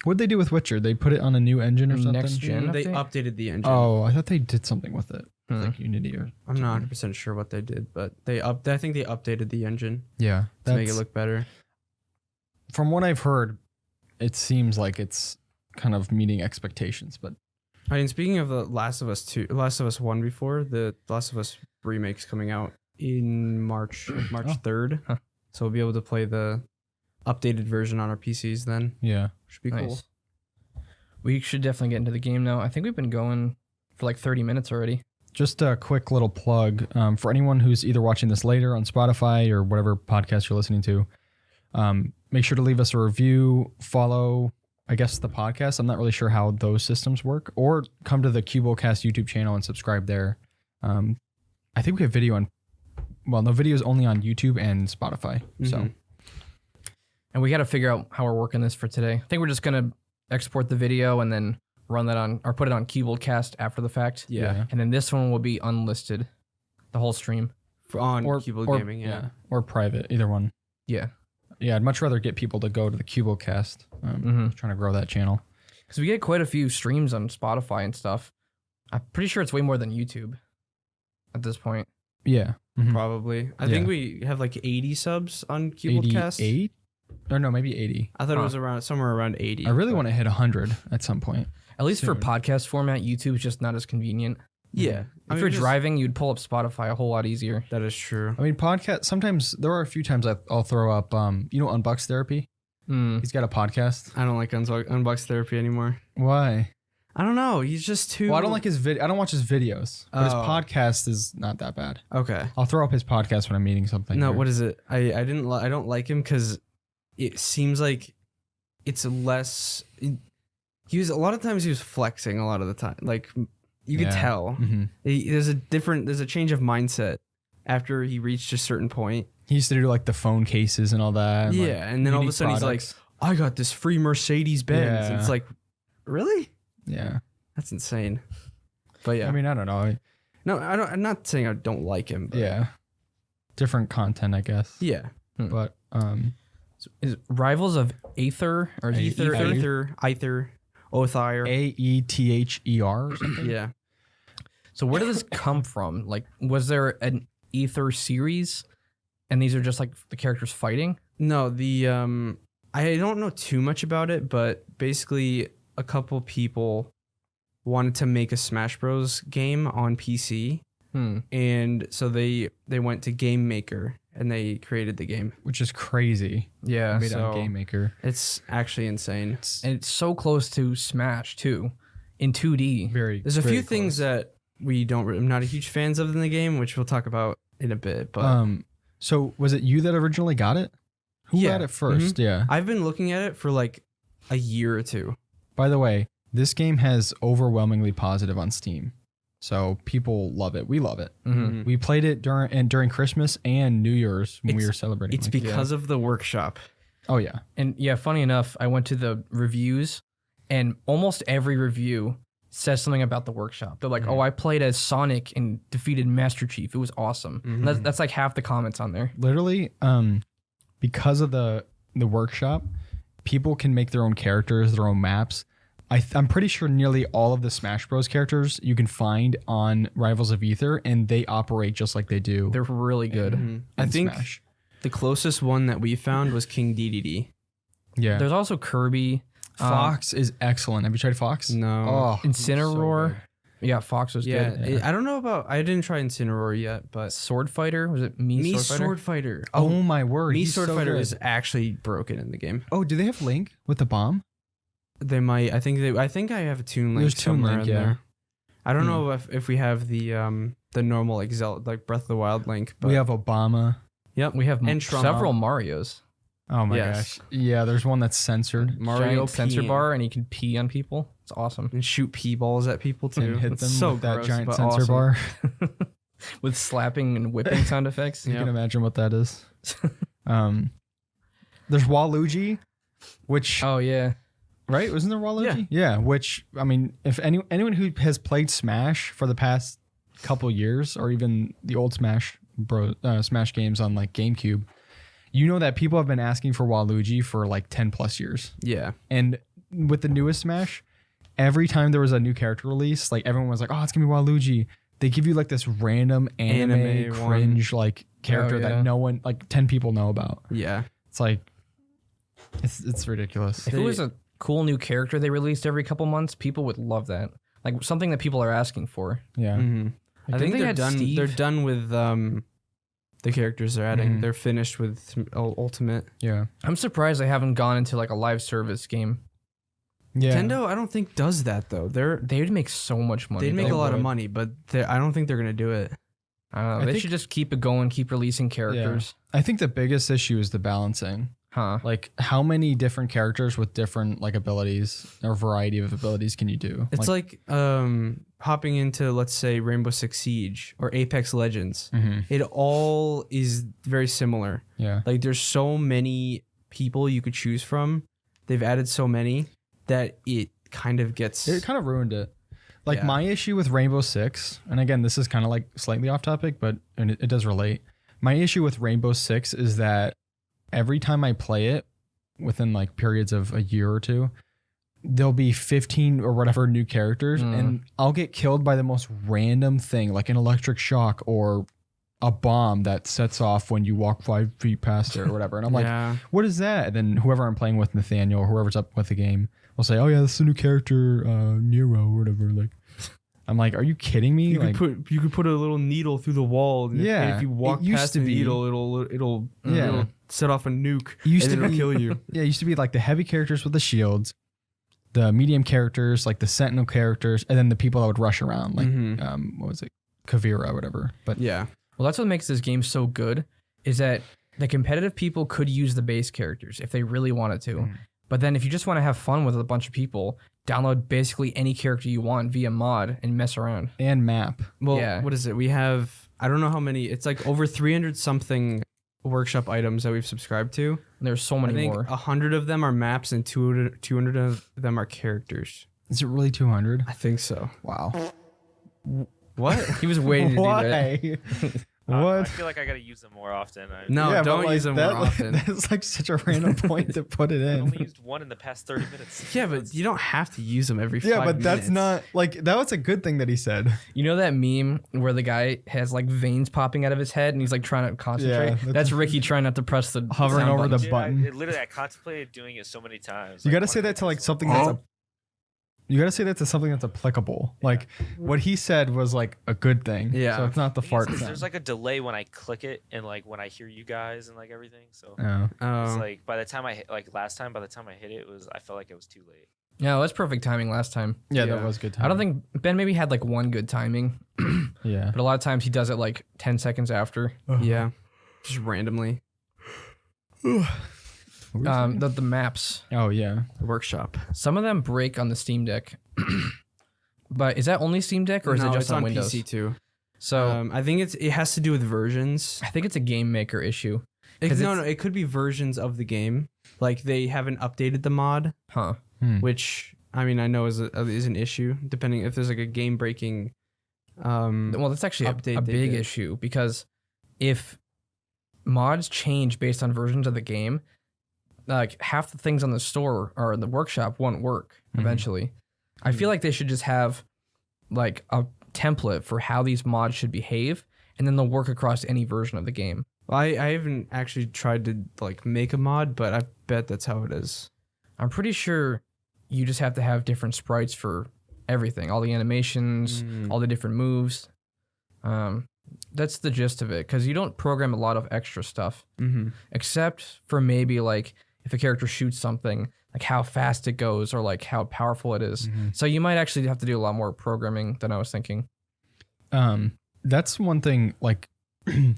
What'd they do with Witcher? They put it on a new engine or something? Next gen They update? updated the engine. Oh, I thought they did something with it, Hmm. like Unity or. I'm not 100% sure what they did, but I think they updated the engine Yeah, to make it look better. From what I've heard, it seems like it's kind of meeting expectations, but I mean, speaking of the Last of Us 2, Last of Us 1 before, the Last of Us remake's coming out in March Oh. 3rd. Huh. So we'll be able to play the updated version on our PCs. Then Yeah. should be cool. Nice. We should definitely get into the game now. I think we've been going for like 30 minutes already. Just a quick little plug for anyone who's either watching this later on Spotify or whatever podcast you're listening to. Make sure to leave us a review, follow, I guess, the podcast. I'm not really sure how those systems work. Or come to the Cubold YouTube channel and subscribe there. I think we have video on, well, no, video is only on YouTube and Spotify. So, And we got to figure out how we're working this for today. I think we're just going to export the video and then run that on, or put it on Cubold after the fact. Yeah. And then this one will be unlisted, the whole stream. On or Cubold or- Gaming, yeah. Or private, either one. Yeah. Yeah, I'd much rather get people to go to the Cubold Cast. Trying to grow that channel. Because we get quite a few streams on Spotify and stuff. I'm pretty sure it's way more than YouTube at this point. Yeah. Probably. I think we have like 80 subs on Cubold 88? Or no, maybe 80. I thought it was around somewhere around 80. I really want to hit 100 at some point. At least for Soon. podcast format, YouTube's just not as convenient. Yeah. If you're driving, you'd pull up Spotify a whole lot easier. That is true. I mean, podcast, sometimes, there are a few times I'll throw up, Unbox Therapy? He's got a podcast. I don't like Unbox Therapy anymore. Why? I don't know. He's just too. Well, I don't like his I don't watch his videos, but his Oh. podcast is not that bad. Okay. I'll throw up his podcast when I'm eating something. No, here. what is it? I don't like him because it seems like it's less. He was a lot of times he was flexing a lot of the time. Like you could Yeah. tell. Mhm. There's a change of mindset after he reached a certain point. He used to do like the phone cases and all that. And, like, Yeah, and then all of a unique sudden products. he's like, I got this free Mercedes Benz. Yeah. It's like, really? Yeah. That's insane. But yeah, I mean, I don't know. no, I don't. I'm not saying I don't like him. But Yeah. Different content, I guess. yeah. But Is Rivals of Aether or is it Aether, Othire. AETHER or something? Yeah. So where did this come from? Like, was there an Aether series, and these are just like the characters fighting? No, I don't know too much about it, but basically a couple people wanted to make a Smash Bros game on PC, and so they went to Game Maker and they created the game. Which is crazy. Yeah, Made on so- Game Maker. It's actually insane. and it's so close to Smash too, in 2D. There's There's a few things that I'm not a huge fans of in the game, which we'll talk about in a bit. But So was it you that originally got it? Who Yeah. got it 1st? Yeah. I've been looking at it for like a year or two. By the way, this game has overwhelmingly positive on Steam. So people love it. We love it. Mm-hmm. We played it during Christmas and New Year's when we were celebrating. It's like- because of the workshop. Oh yeah. And yeah, funny enough, I went to the reviews, and almost every review says something about the workshop. They're like, "Oh, I played as Sonic and defeated Master Chief. It was awesome." And that's like half the comments on there. Literally, because of the workshop, people can make their own characters, their own maps. I'm pretty sure nearly all of the Smash Bros characters you can find on Rivals of Aether, and they operate just like they do. They're really good. I in think Smash. the closest one that we found was King DDD. Yeah. There's also Kirby. Fox is excellent. Have you tried Fox? No. Oh, Incineroar. so Yeah, Fox was Yeah, good. I don't know about. I didn't try Incineroar yet, but Sword Fighter, was it Me Me Sword Fighter? Sword Fighter. good. Oh my word. Me he's Sword so Fighter good. is actually broken in the game. Oh, do they have Link with the bomb? They might. I think I have a Toon Link There's Toon somewhere Link, in yeah. there. I don't know if we have the normal like Breath of the Wild Link. But We have Obama. Yep. We have And Trump. several Marios. Oh my Yes. gosh. Yeah, there's one that's censored. Mario Giant sensor peeing. bar, and he can pee on people. It's awesome. and shoot pee balls at people too. And hit It's them so with that gross, giant but sensor awesome. bar. With slapping and whipping sound effects. You Yeah. can imagine what that is. There's Waluigi, which Oh yeah. right? Wasn't there Waluigi? Yeah. Which I mean, if anyone who has played Smash for the past couple years, or even the old Smash Smash games on like GameCube, you know that people have been asking for Waluigi for like 10 plus years. Yeah. And with the newest Smash, every time there was a new character release, like everyone was like, "Oh, it's gonna be Waluigi." They give you like this random anime one. cringe like character yeah. that no one, like 10 people know about. Yeah. It's like, it's ridiculous. If it was a cool new character they released every couple months, people would love that. Like something that people are asking for. Yeah. Mm-hmm. I think they they're had done. Steve? They're done with the characters they're adding. Mhm. They're finished with Ultimate. Yeah. I'm surprised they haven't gone into like a live service game. Yeah. Nintendo, I don't think does that though. They'd make so much money. They'd make though. a lot of would. money, but I don't think they're gonna do it. I don't know. I They think- should just keep it going, keep releasing characters. I think the biggest issue is the balancing. Huh. Like, how many different characters with different like abilities or variety of abilities can you do? It's like hopping into, let's say, Rainbow Six Siege or Apex Legends. Mhm. It all is very similar. Yeah. Like there's so many people you could choose from. They've added so many that it kind of gets. It kind of ruined it. Like Yeah. my issue with Rainbow Six, and again, this is kind of like slightly off topic, but it does relate. My issue with Rainbow Six is that every time I play it, within like periods of a year or two, there'll be 15 or whatever new characters, and I'll get killed by the most random thing, like an electric shock or a bomb that sets off when you walk 5 feet past it or whatever. And I'm like, yeah. what is that? And then whoever I'm playing with, Nathaniel, or whoever's up with the game, will say, oh yeah, this is a new character, Nero or whatever. Like, I'm like, are you kidding me? You Like, could put a little needle through the wall. And Yeah, if you walk it used past to the be. needle, it'll set off a nuke. it used and to it'll be, kill you. yeah, it used to be like the heavy characters with the shields, the medium characters, like the sentinel characters, and then the people that would rush around, like, Mhm. what was it? Kavira or whatever. But Yeah. Well, that's what makes this game so good, is that the competitive people could use the base characters if they really wanted to. Mm. But then if you just want to have fun with a bunch of people, download basically any character you want via mod and mess around. and map. Well, Yeah. what is it? We have, I don't know how many. It's like over 300 something workshop items that we've subscribed to. There's so I many think more. 100 of them are maps and 200 of them are characters. Is it really 200? I think so. Wow. What? He was waiting to do that. Why? I What? feel like I gotta use them more often. No, Yeah, but, don't like, use them that, more often. That's like such a random point to put it I in. only used one in the past 30 minutes. Yeah, but you don't have to use them every 5 Yeah, but minutes. that's not like that was a good thing that he said. You know that meme where the guy has like veins popping out of his head and he's like trying to concentrate? Yeah, that's Ricky trying not to press the Hovering sound over the button. button. Literally, I contemplated doing it so many times. You like, got to say one that to like episode. something that's you got to say that to something that's applicable. Like what he said was like a good thing. Yeah. So it's not the Thing is, fart is sound. there's like a delay when I click it and like when I hear you guys and like everything. So Oh. it's Oh. like by the time I hit, like last time, by the time I hit it, I felt like it was too late. No, that's perfect timing last time. Yeah, that Yeah. was good. I don't think Ben maybe had like one good timing, Yeah. but a lot of times he does it like 10 seconds after. Yeah. Just randomly. The maps, Oh yeah. Workshop. some of them break on the Steam Deck. But is that only Steam Deck or is No, it just it's on on Windows? PC too. So I think it has to do with versions. I think it's a game maker issue. No, 'Cause it could be versions of the game. Like they haven't updated the mod, Huh. which I mean I know is an issue depending if there's like a game breaking. Well, that's actually Update a they big did. issue because if mods change based on versions of the game, like half the things on the store or in the workshop won't work eventually. I feel like they should just have like a template for how these mods should behave, and then they'll work across any version of the game. I haven't actually tried to like make a mod, but I bet that's how it is. I'm pretty sure you just have to have different sprites for everything, all the animations, all the different moves. That's the gist of it, because you don't program a lot of extra stuff, except for maybe like if a character shoots something, like how fast it goes or like how powerful it is. So you might actually have to do a lot more programming than I was thinking. That's one thing. Like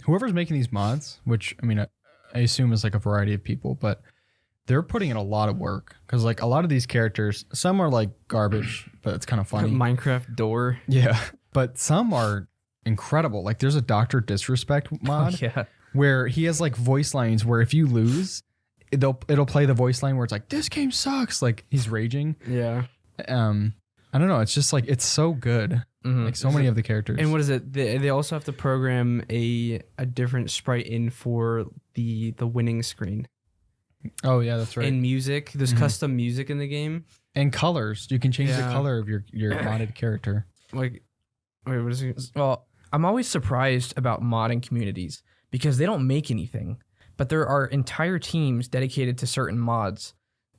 whoever's making these mods, which I mean, I assume is like a variety of people, but they're putting in a lot of work because like a lot of these characters, some are like garbage, but it's kind of funny. Minecraft door. Yeah, but some are incredible. Like there's a Dr. Disrespect mod Yeah. where he has like voice lines where if you lose, it'll play the voice line where it's like this game sucks, like he's raging. Yeah. I don't know. It's just like it's so good. Mhm. Like so many of the characters. And what is it? They also have to program a different sprite in for the winning screen. Oh yeah, that's right. And music. There's custom music in the game. And colors. You can change the Yeah. color of your modded character. Like, wait, what is it? Well, I'm always surprised about modding communities because they don't make anything, but there are entire teams dedicated to certain mods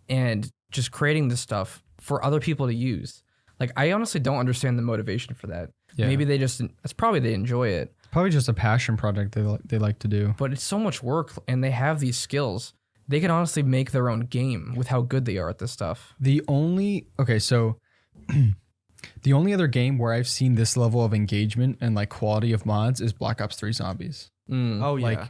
and just creating this stuff for other people to use. Like, I honestly don't understand the motivation for that. Yeah. Maybe it's probably they enjoy it, Probably just a passion project they like to do. But it's so much work, and they have these skills. They can honestly make their own game with how good they are at this stuff. The only other game where I've seen this level of engagement and like quality of mods is Black Ops 3 Zombies. Oh yeah.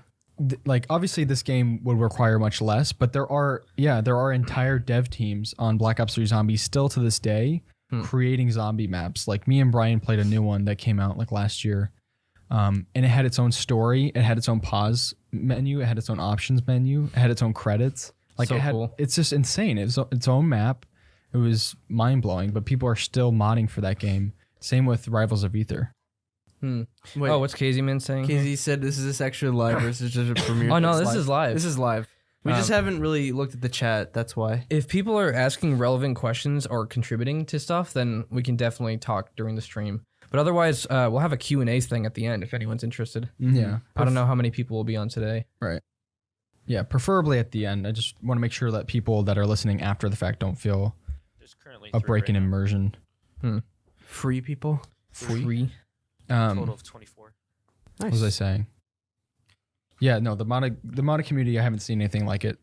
Like obviously this game would require much less, but there are entire dev teams on Black Ops 3 Zombies still to this day creating zombie maps. Like me and Brian played a new one that came out like last year. And it had its own story, it had its own pause menu, it had its own options menu, it had its own credits. Like So it had cool. it's just insane. It was its own map. It was mind blowing, but people are still modding for that game. Same with Rivals of Aether. Wait, Oh, what's Casey Man saying? Casey said this is actually live versus just a premiere. Oh, no, It's this is live. This is live. We just haven't really looked at the chat. That's why. If people are asking relevant questions or contributing to stuff, then we can definitely talk during the stream. But otherwise, we'll have a Q&A thing at the end if anyone's interested. Yeah. I don't know how many people will be on today. Right. Yeah, preferably at the end. I just want to make sure that people that are listening after the fact don't feel There's currently a 3 break in right now. immersion. Free people. Free. Total of 24. Nice. What was I saying? Yeah, no, the modded community, I haven't seen anything like it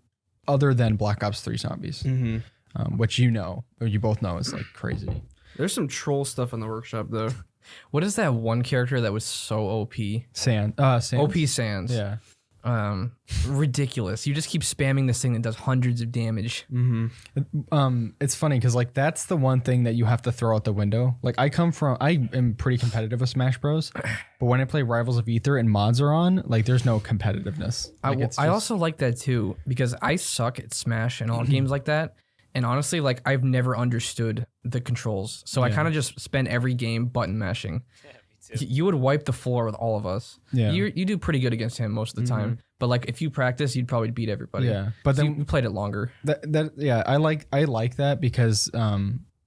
other than Black Ops 3 Zombies, which or you both know is like crazy. There's some troll stuff in the workshop though. What is that one character that was so OP? Sans. OP Sans. Yeah. Ridiculous. You just keep spamming this thing that does hundreds of damage. It's funny because like that's the one thing that you have to throw out the window. Like I am pretty competitive with Smash Bros, but when I play Rivals of Aether and mods are on, like there's no competitiveness. Like, it's I just- also like that too because I suck at Smash and all games like that. And honestly, like I've never understood the controls. So I Yeah. kind of just spend every game button mashing. Yeah, me too. You would wipe the floor with all of us. Yeah. You do pretty good against him most of the time. But like if you practice, you'd probably beat everybody. Yeah, but So then you played it longer. I like that because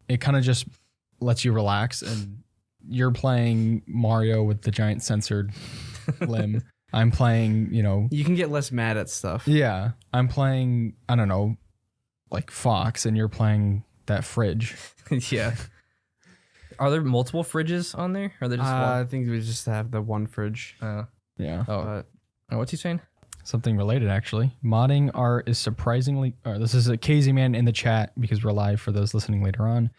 it kind of just lets you relax and you're playing Mario with the giant censored limb. I'm playing, You can get less mad at stuff. yeah, I'm playing, I don't know, like Fox, and you're playing that fridge. Yeah. Are there multiple fridges on there? Or are there just I think we just have the one fridge. one? Yeah, But What's he saying? something related actually. Modding art is surprisingly. This is a Casey Man in the chat because we're live for those listening later on.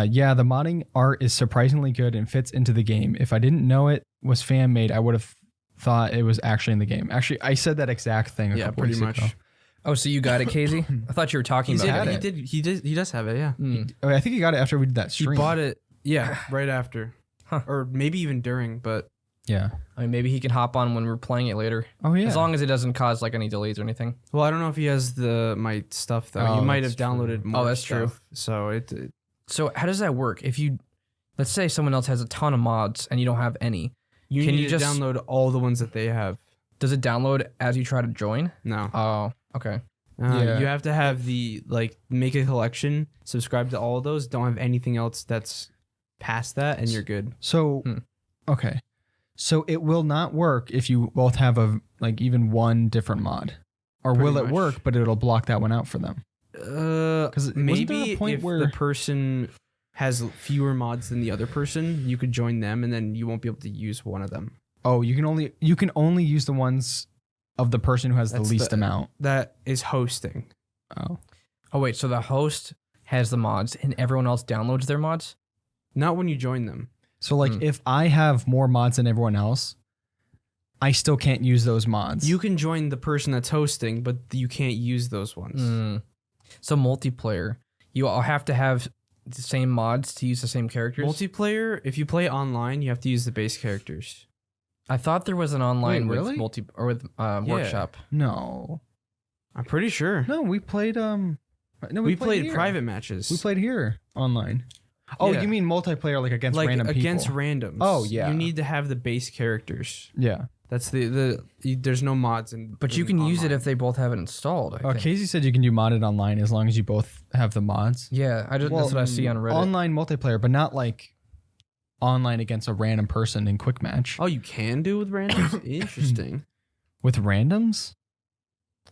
Yeah, the modding art is surprisingly good and fits into the game. If I didn't know it was fan made, I would have thought it was actually in the game. Actually, I said that exact thing. yeah, couple pretty weeks much. ago. Oh, so you got it, Casey? I thought you were talking about it. He does have it. Yeah. I think he got it after we did that He stream. bought it. Yeah, right after, Huh. or maybe even during. But Yeah. I mean, maybe he can hop on when we're playing it later. Oh yeah. As long as it doesn't cause like any delays or anything. well, I don't know if he has my stuff though. Oh, he might have that's downloaded true. more. Oh, that's true. stuff. So it So how does that work? If you, let's say someone else has a ton of mods and you don't have any, you Can need you to just- download all the ones that they have. does it download as you try to join? No. Oh, okay. Yeah. You have to have make a collection, subscribe to all of those. Don't have anything else that's past that, and you're good. So, okay. So it will not work if you both have even one different mod, or Pretty will it much. work? But it'll block that one out for them. wasn't there a Maybe point if where- the person has fewer mods than the other person, you could join them, and then you won't be able to use one of them. Oh, you can only use the ones of the person who has That's the least the- amount. That is hosting. Oh, Oh wait, so the host has the mods and everyone else downloads their mods? Not when you join them. so like if I have more mods than everyone else, I still can't use those mods. You can join the person that's hosting, but you can't use those ones. So multiplayer, you all have to have the same mods to use the same characters? Multiplayer, if you play online, you have to use the base characters. I thought there was an online Wait, with really? workshop. no, I'm pretty sure. no, we played we played here. private matches. We played here online. Oh, Yeah. you mean multiplayer like against like random against people? randoms. Oh, yeah. You need to have the base characters. Yeah. That's there's no mods in. But you in can use it online. if they both have it installed. I think. Casey said you can do modded online as long as you both have the mods. Yeah, that's what I see on Reddit. Online multiplayer, but not like online against a random person in quick match. Oh, you can do with randoms. Interesting. With randoms?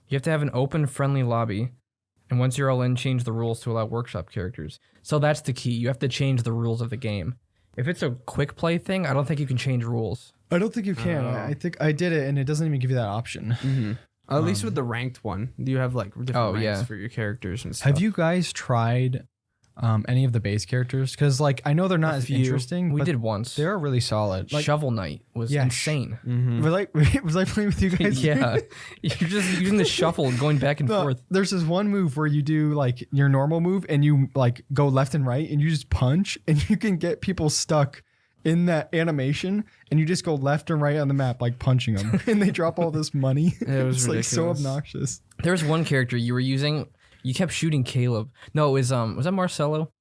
You have to have an open, friendly lobby, and once you're all in, change the rules to allow workshop characters. So that's the key. You have to change the rules of the game. If it's a quick play thing, I don't think you can change rules. I don't think you can. I think I did it, and it doesn't even give you that option. Mm-hmm. At least with the ranked one, you have like different ranks for your characters and stuff. Have you guys tried any of the base characters? Because like I know they're not as interesting. We but did once. They're really solid. Like, Shovel Knight was insane. Mm-hmm. was I playing with you guys? Yeah, you're just using the shuffle and going back and forth. There's this one move where you do like your normal move and you like go left and right and you just punch and you can get people stuck in that animation and you just go left and right on the map like punching them and they drop all this money. It was it's like so ridiculous. obnoxious. There's one character you were using. You kept shooting Caleb. No, it was that Marcelo?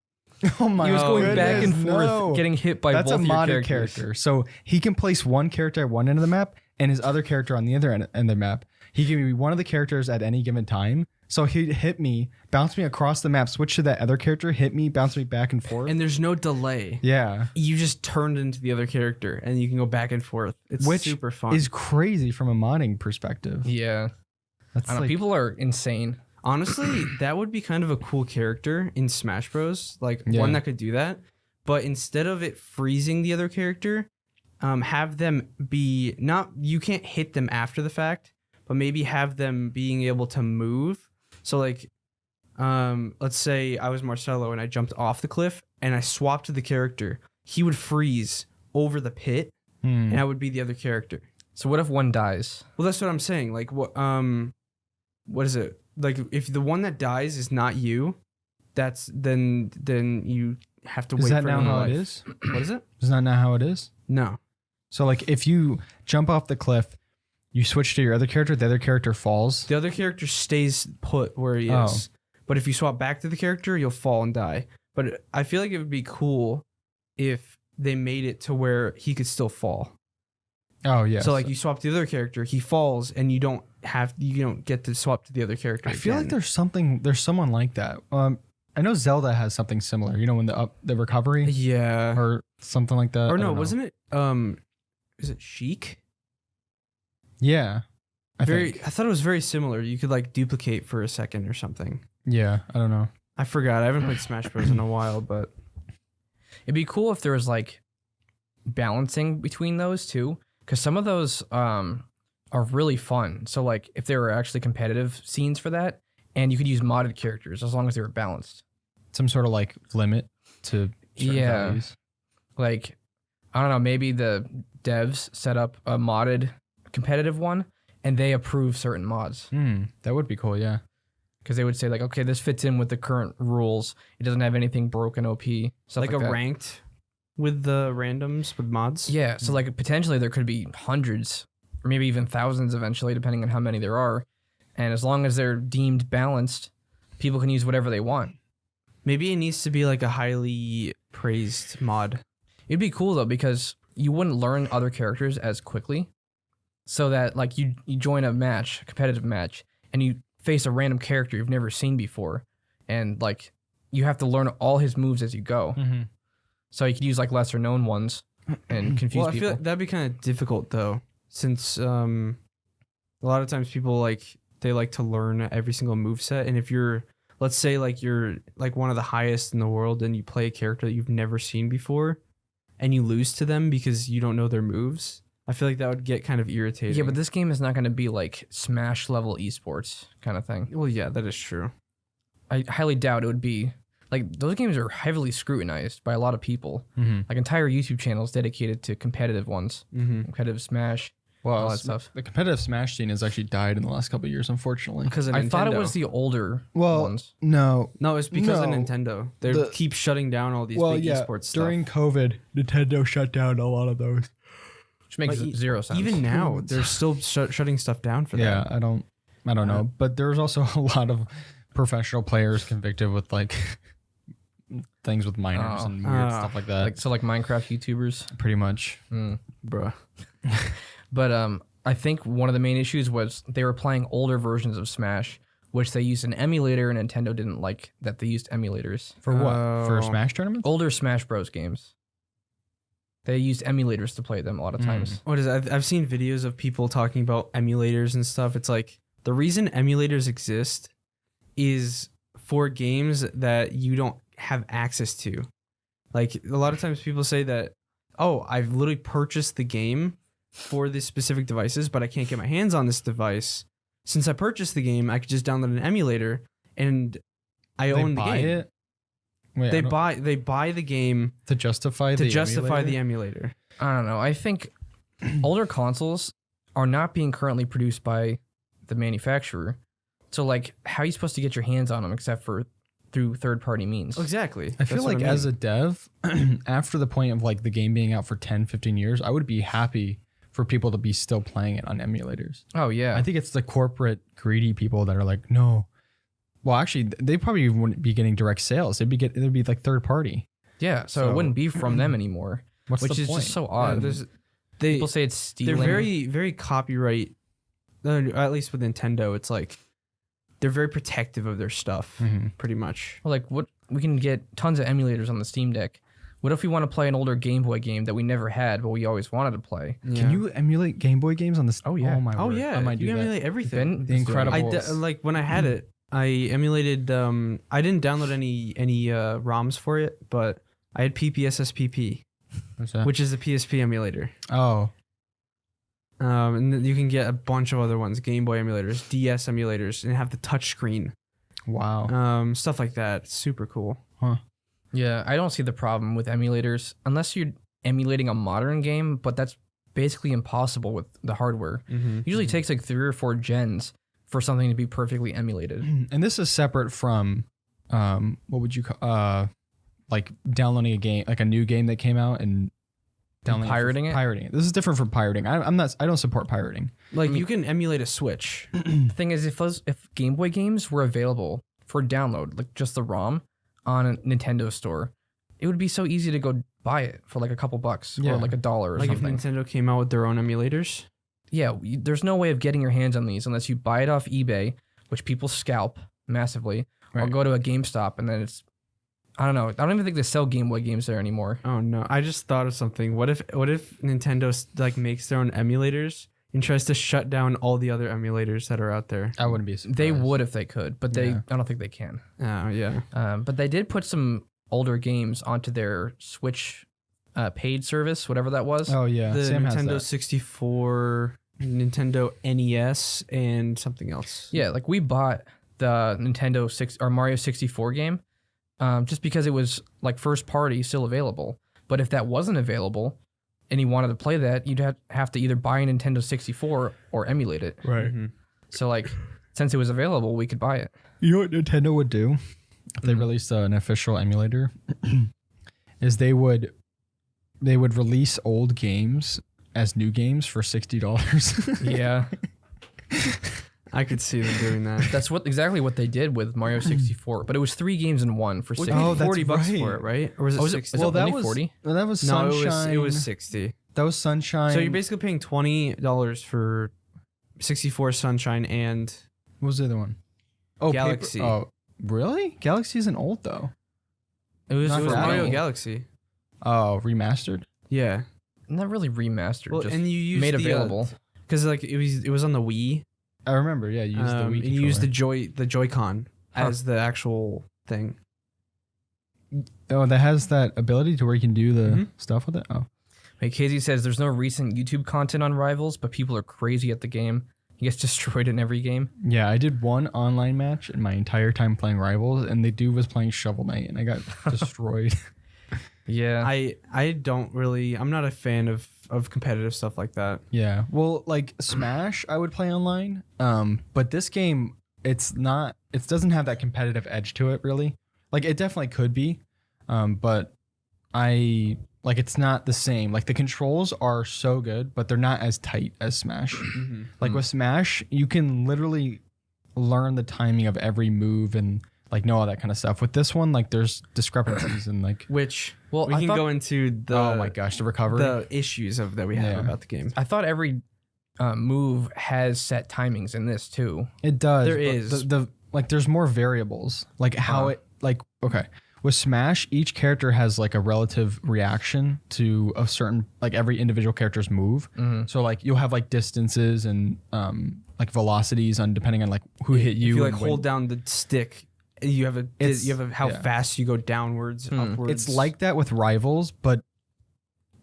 Oh my! He was going back and forth, no. getting hit by That's both a your modded characters. character. So he can place one character at one end of the map and his other character on the other end of the map. He can be one of the characters at any given time. So he'd hit me, bounce me across the map, switch to that other character, hit me, bounce me back and forth. And there's no delay. Yeah. You just turned into the other character and you can go back and forth. It's Which super fun. is crazy from a modding perspective. Yeah, That's I don't know, like, people are insane. Honestly, that would be kind of a cool character in Smash Bros. Like Yeah. one that could do that. But instead of it freezing the other character, have them be not, you can't hit them after the fact, but maybe have them being able to move. So like, let's say I was Marcelo and I jumped off the cliff and I swapped to the character. He would freeze over the pit and I would be the other character. So what if one dies? Well, that's what I'm saying. Like what is it? Like if the one that dies is not you, that's then you have to wait. Is that for now another how life. it is? What is it? Is that not how it is? No. So like if you jump off the cliff, you switch to your other character, the other character falls. The other character stays put where he is. But if you swap back to the character, you'll fall and die. But I feel like it would be cool if they made it to where he could still fall. Oh yeah. So like you swap to the other character, he falls and you don't get to swap to the other character. I feel like again. there's someone like that. I know Zelda has something similar. You know, when the recovery Yeah. or something like that. Or I no, don't know. wasn't it is it Sheik? Yeah. I think. I thought it was very similar. You could like duplicate for a second or something. Yeah, I don't know. I forgot. I haven't played Smash Bros in a while, but It'd be cool if there was like balancing between those two, because some of those are really fun. So like if there were actually competitive scenes for that, and you could use modded characters as long as they were balanced. Some sort of like limit to certain Yeah. values. Like I don't know, maybe the devs set up a modded competitive one, and they approve certain mods. That would be cool, yeah. Because they would say like, okay, this fits in with the current rules. It doesn't have anything broken OP. Stuff like like a that. ranked with the randoms with mods. Yeah, so like potentially there could be hundreds or maybe even thousands eventually, depending on how many there are. And as long as they're deemed balanced, people can use whatever they want. Maybe it needs to be like a highly praised mod. It'd be cool though, because you wouldn't learn other characters as quickly. So that like you join a match, a competitive match, and you face a random character you've never seen before. And like you have to learn all his moves as you go. Mm-hmm. So you could use like lesser known ones and confuse Well, I people. feel like that'd be kind of difficult though, since a lot of times people they like to learn every single move set, and if you're, let's say like you're like one of the highest in the world and you play a character that you've never seen before and you lose to them because you don't know their moves, I feel like that would get kind of irritating. Yeah, but this game is not going to be like Smash level esports kind of thing. well, yeah, that is true. I highly doubt it would be. Like, those games are heavily scrutinized by a lot of people. Mm-hmm. Like, entire YouTube channels dedicated to competitive ones. Mm-hmm. Competitive Smash, Well, all that stuff. the competitive Smash scene has actually died in the last couple of years, unfortunately. Because of I Nintendo. thought it was the older Well, ones. no. No, it's because of No. Nintendo. They The- keep shutting down all these big esports stuff. during COVID, Nintendo shut down a lot of those. Which makes But zero sense. Even now, they're still shutting stuff down for Yeah, that. I don't know. But there's also a lot of professional players convicted with like things with minors Oh. and weird stuff like that. like Minecraft YouTubers. Pretty much. Bruh. But I think one of the main issues was they were playing older versions of Smash, which they used an emulator, and Nintendo didn't like that they used emulators. For what? For Oh. Smash tournaments? Older Smash Bros. Games. They used emulators to play them a lot of times. What is it? I've seen videos of people talking about emulators and stuff. It's like the reason emulators exist is for games that you don't have access to. Like a lot of times people say that, oh, I've literally purchased the game for these specific devices, but I can't get my hands on this device. Since I purchased the game, I could just download an emulator and I own the game. It? Wait, They buy the game to justify the emulator. I don't know. I think older consoles are not being currently produced by the manufacturer. So like, how are you supposed to get your hands on them except for through third-party means? Exactly. I feel like as a dev, after the point of like the game being out for 10, 15 years, I would be happy for people to be still playing it on emulators. Oh yeah. I think it's the corporate greedy people that are like, no. Well, actually, they probably wouldn't be getting direct sales. It'd be like third party. Yeah, so it wouldn't be from them anymore. What's which the is point? just so odd. People say it's stealing. They're very, very copyright. At least with Nintendo, it's like they're very protective of their stuff, pretty much. Well, like what we can get tons of emulators on the Steam Deck. What if we want to play an older Game Boy game that we never had, but we always wanted to play? Yeah. Can you emulate Game Boy games on this? Oh, yeah. Oh my word. yeah. I might do you can that. emulate everything. The Incredibles. Like when I had it, I emulated. I didn't download any ROMs for it, but I had PPSSPP, What's that? which is a PSP emulator. Oh, And then you can get a bunch of other ones: Game Boy emulators, DS emulators, and have the touch screen. wow. Stuff like that. Super cool. Yeah, I don't see the problem with emulators unless you're emulating a modern game, but that's basically impossible with the hardware. Usually takes like 3 or 4 gens for something to be perfectly emulated. And this is separate from, what would you call, like downloading a game, like a new game that came out and downloading pirating it? Pirating it. This is different from pirating. I don't support pirating. Like you can emulate a Switch. The thing is, if Game Boy games were available for download, like just the ROM on a Nintendo store, it would be so easy to go buy it for like a couple bucks Yeah. or like $1 or Like something. if Nintendo came out with their own emulators. Yeah, there's no way of getting your hands on these unless you buy it off eBay, which people scalp massively, or Right. go to a GameStop and then it's, I don't know. I don't even think they sell Game Boy games there anymore. Oh no! I just thought of something. What if Nintendo like makes their own emulators and tries to shut down all the other emulators that are out there? I wouldn't be surprised. They would if they could, but Yeah. I don't think they can. Oh yeah. But they did put some older games onto their Switch paid service, whatever that was. Oh yeah. The Sam has Nintendo that. 64, Nintendo NES, and something else. Yeah, like we bought the Nintendo 6 or Mario 64 game just because it was like first party still available. But if that wasn't available and you wanted to play that, you'd have to either buy a Nintendo 64 or emulate it. Right. So like since it was available, we could buy it. You know what Nintendo would do if they released an official emulator? Is they would release old games as new games for $60. Yeah. I could see them doing that. That's exactly what they did with Mario 64, but it was 3 games in one for 60. Oh, that's $40 right. for it, right? Or was it Oh, is it- 60? is it only 40? Well, that was No, Sunshine. it was 60. That was Sunshine. So you're basically paying $20 for 64 Sunshine and What was the other one? Oh, Galaxy. Oh, really? Galaxy isn't old though. It was, Not it was that Mario old. Galaxy. Oh, remastered. Yeah. not really remastered, Well, just and you used made the, available. because like it was on the Wii. I remember. Yeah, you used the Wii. and you used controller. the Joy-Con as the actual thing. Oh, that has that ability to where you can do the Mhm. stuff with it. Oh, Wait, Casey says there's no recent YouTube content on Rivals, but people are crazy at the game. He gets destroyed in every game. yeah. I did one online match in my entire time playing Rivals, and the dude was playing Shovel Knight, and I got destroyed. Yeah. I don't really. I'm not a fan of competitive stuff like that. Yeah. Well, like Smash, I would play online. But this game, it's not. It doesn't have that competitive edge to it, really. Like it definitely could be, but it's not the same. Like the controls are so good, but they're not as tight as Smash. Like with Smash, you can literally learn the timing of every move and like know all that kind of stuff. With this one, like there's discrepancies and like Which Well, we I can thought- go into the oh my gosh, the recovery. the issues of that we have Yeah. about the game. I thought every move has set timings in this too. It does. There but is. the like there's more variables. Like how it like okay. With Smash, each character has like a relative reaction to a certain like every individual character's move. So like you'll have like distances and like velocities on depending on like who hit you. If you like and when- hold down the stick You have how yeah. fast you go downwards, upwards. It's like that with Rivals, but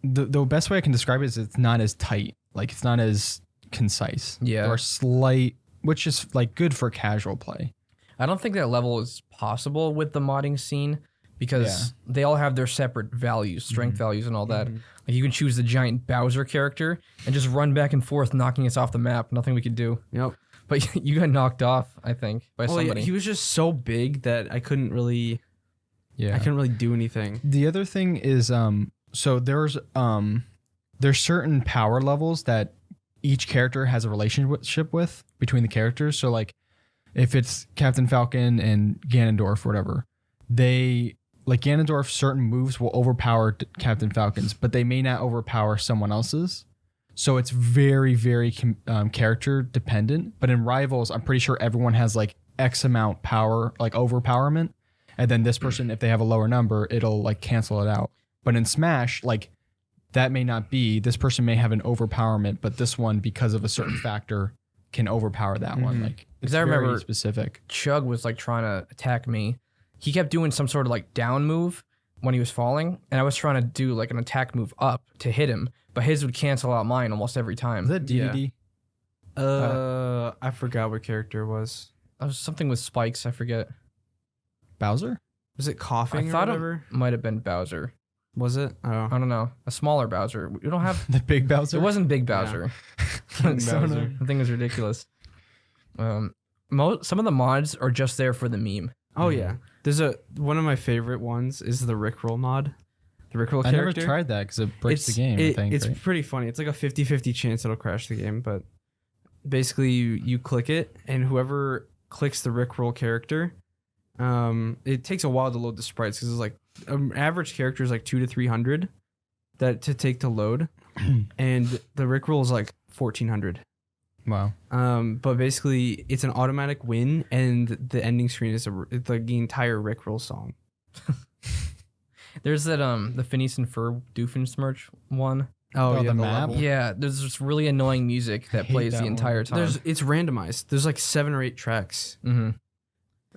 the best way I can describe it is it's not as tight. Like it's not as concise. Yeah. There are slight, which is like good for casual play. I don't think that level is possible with the modding scene because they all have their separate values, strength values and all that. Like you can choose the giant Bowser character and just run back and forth, knocking us off the map. Nothing we could do. Yep. But you got knocked off, I think, by somebody. Yeah, he was just so big that I couldn't really Yeah. do anything. The other thing is, so there's certain power levels that each character has a relationship with between the characters. So like, if it's Captain Falcon and Ganondorf, or whatever, Ganondorf, certain moves will overpower Captain Falcon's, but they may not overpower someone else's. So it's very, very character dependent. But in Rivals, I'm pretty sure everyone has like X amount power, like overpowerment. And then this person, if they have a lower number, it'll like cancel it out. But in Smash, like that may not be. This person may have an overpowerment, but this one, because of a certain factor, can overpower that one. Like it's I remember very specific. Chug was like trying to attack me. He kept doing some sort of like down move when he was falling, and I was trying to do like an attack move up to hit him, but his would cancel out mine almost every time. Is that DDD? I forgot what character it was. That was something with spikes, I forget. Bowser? Was it coughing I or thought whatever? it might have been Bowser. Was it? Oh. I don't know. A smaller Bowser. We don't have... The big Bowser? It wasn't Big Bowser. Bowser. The thing was ridiculous. Some of the mods are just there for the meme. Oh yeah. There's one of my favorite ones is the Rickroll mod. The Rickroll I character. never tried that because it breaks the game, I think. It's right? pretty funny. It's like a 50-50 chance it'll crash the game, but basically you click it, and whoever clicks the Rickroll character, it takes a while to load the sprites because it's like an average character is like 200 to 300 to take to load, and the Rickroll is like 1400. Wow. But basically it's an automatic win, and the ending screen is it's like the entire Rickroll song. There's that the Phineas and Ferb Doofenshmirtz one. Oh, Oh, yeah, the map? level. Yeah, there's this really annoying music that hate plays that the one. entire time. It's randomized. There's like 7 or 8 tracks.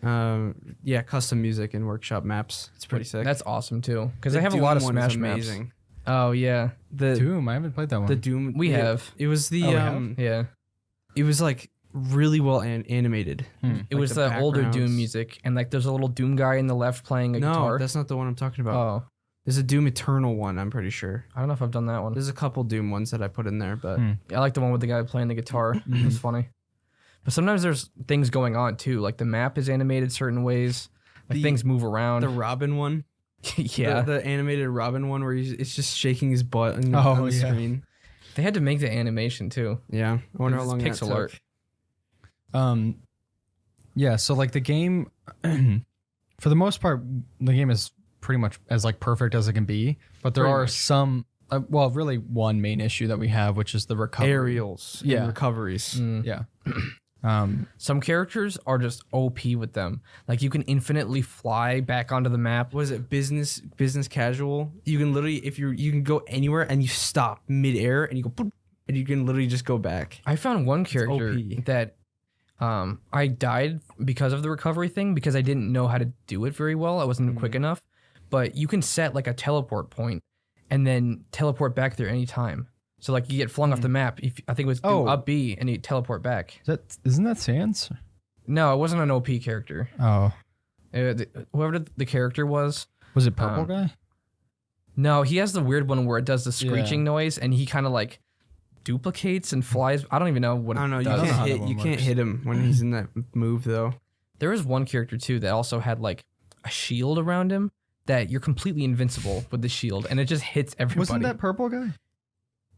Yeah, custom music and workshop maps. It's pretty sick. That's awesome too, because The they have a Doom lot of one is Smash maps. amazing. Oh yeah, Doom, I haven't played that one. The Doom We yeah, have. It was the Oh, we have? yeah. it was like really well animated. It Like was the the older Doom backgrounds. music, and like there's a little Doom guy in the left playing a No, guitar. that's not the one I'm talking about. Oh, There's a Doom Eternal one, I'm pretty sure. I don't know if I've done that one. There's a couple Doom ones that I put in there, but I like the one with the guy playing the guitar. It's funny. But sometimes there's things going on too. Like the map is animated certain ways. Like The- things move around. the Robin one, yeah. the animated Robin one where it's just shaking his butt on, Oh, on the yeah. screen. They had to make the animation too. Yeah, I wonder how It's long that pixel took. art. Yeah, so like the game, for the most part, the game is pretty much as like perfect as it can be. But there Pretty are much. some, really one main issue that we have, which is the recovery. Aerials, Yeah. and recoveries. Yeah. Some characters are just OP with them. Like you can infinitely fly back onto the map. Was it business casual? You can literally you can go anywhere and you stop midair and you go boop, and you can literally just go back. I found one character OP. that I died because of the recovery thing because I didn't know how to do it very well. I wasn't quick enough. But you can set like a teleport point and then teleport back there anytime. So like you get flung off the map. I think it was do Oh. up B and you teleport back. Isn't that Sans? No, it wasn't an OP character. Oh. Whoever the character was. Was it Purple Guy? No, he has the weird one where it does the screeching Yeah. noise and he kind of like duplicates and flies. I don't even know what I don't know. it You does. know how can't that hit. one You can't works. hit him when he's in that move though. There was one character too that also had like a shield around him that you're completely invincible with the shield and it just hits everybody. Wasn't that Purple Guy?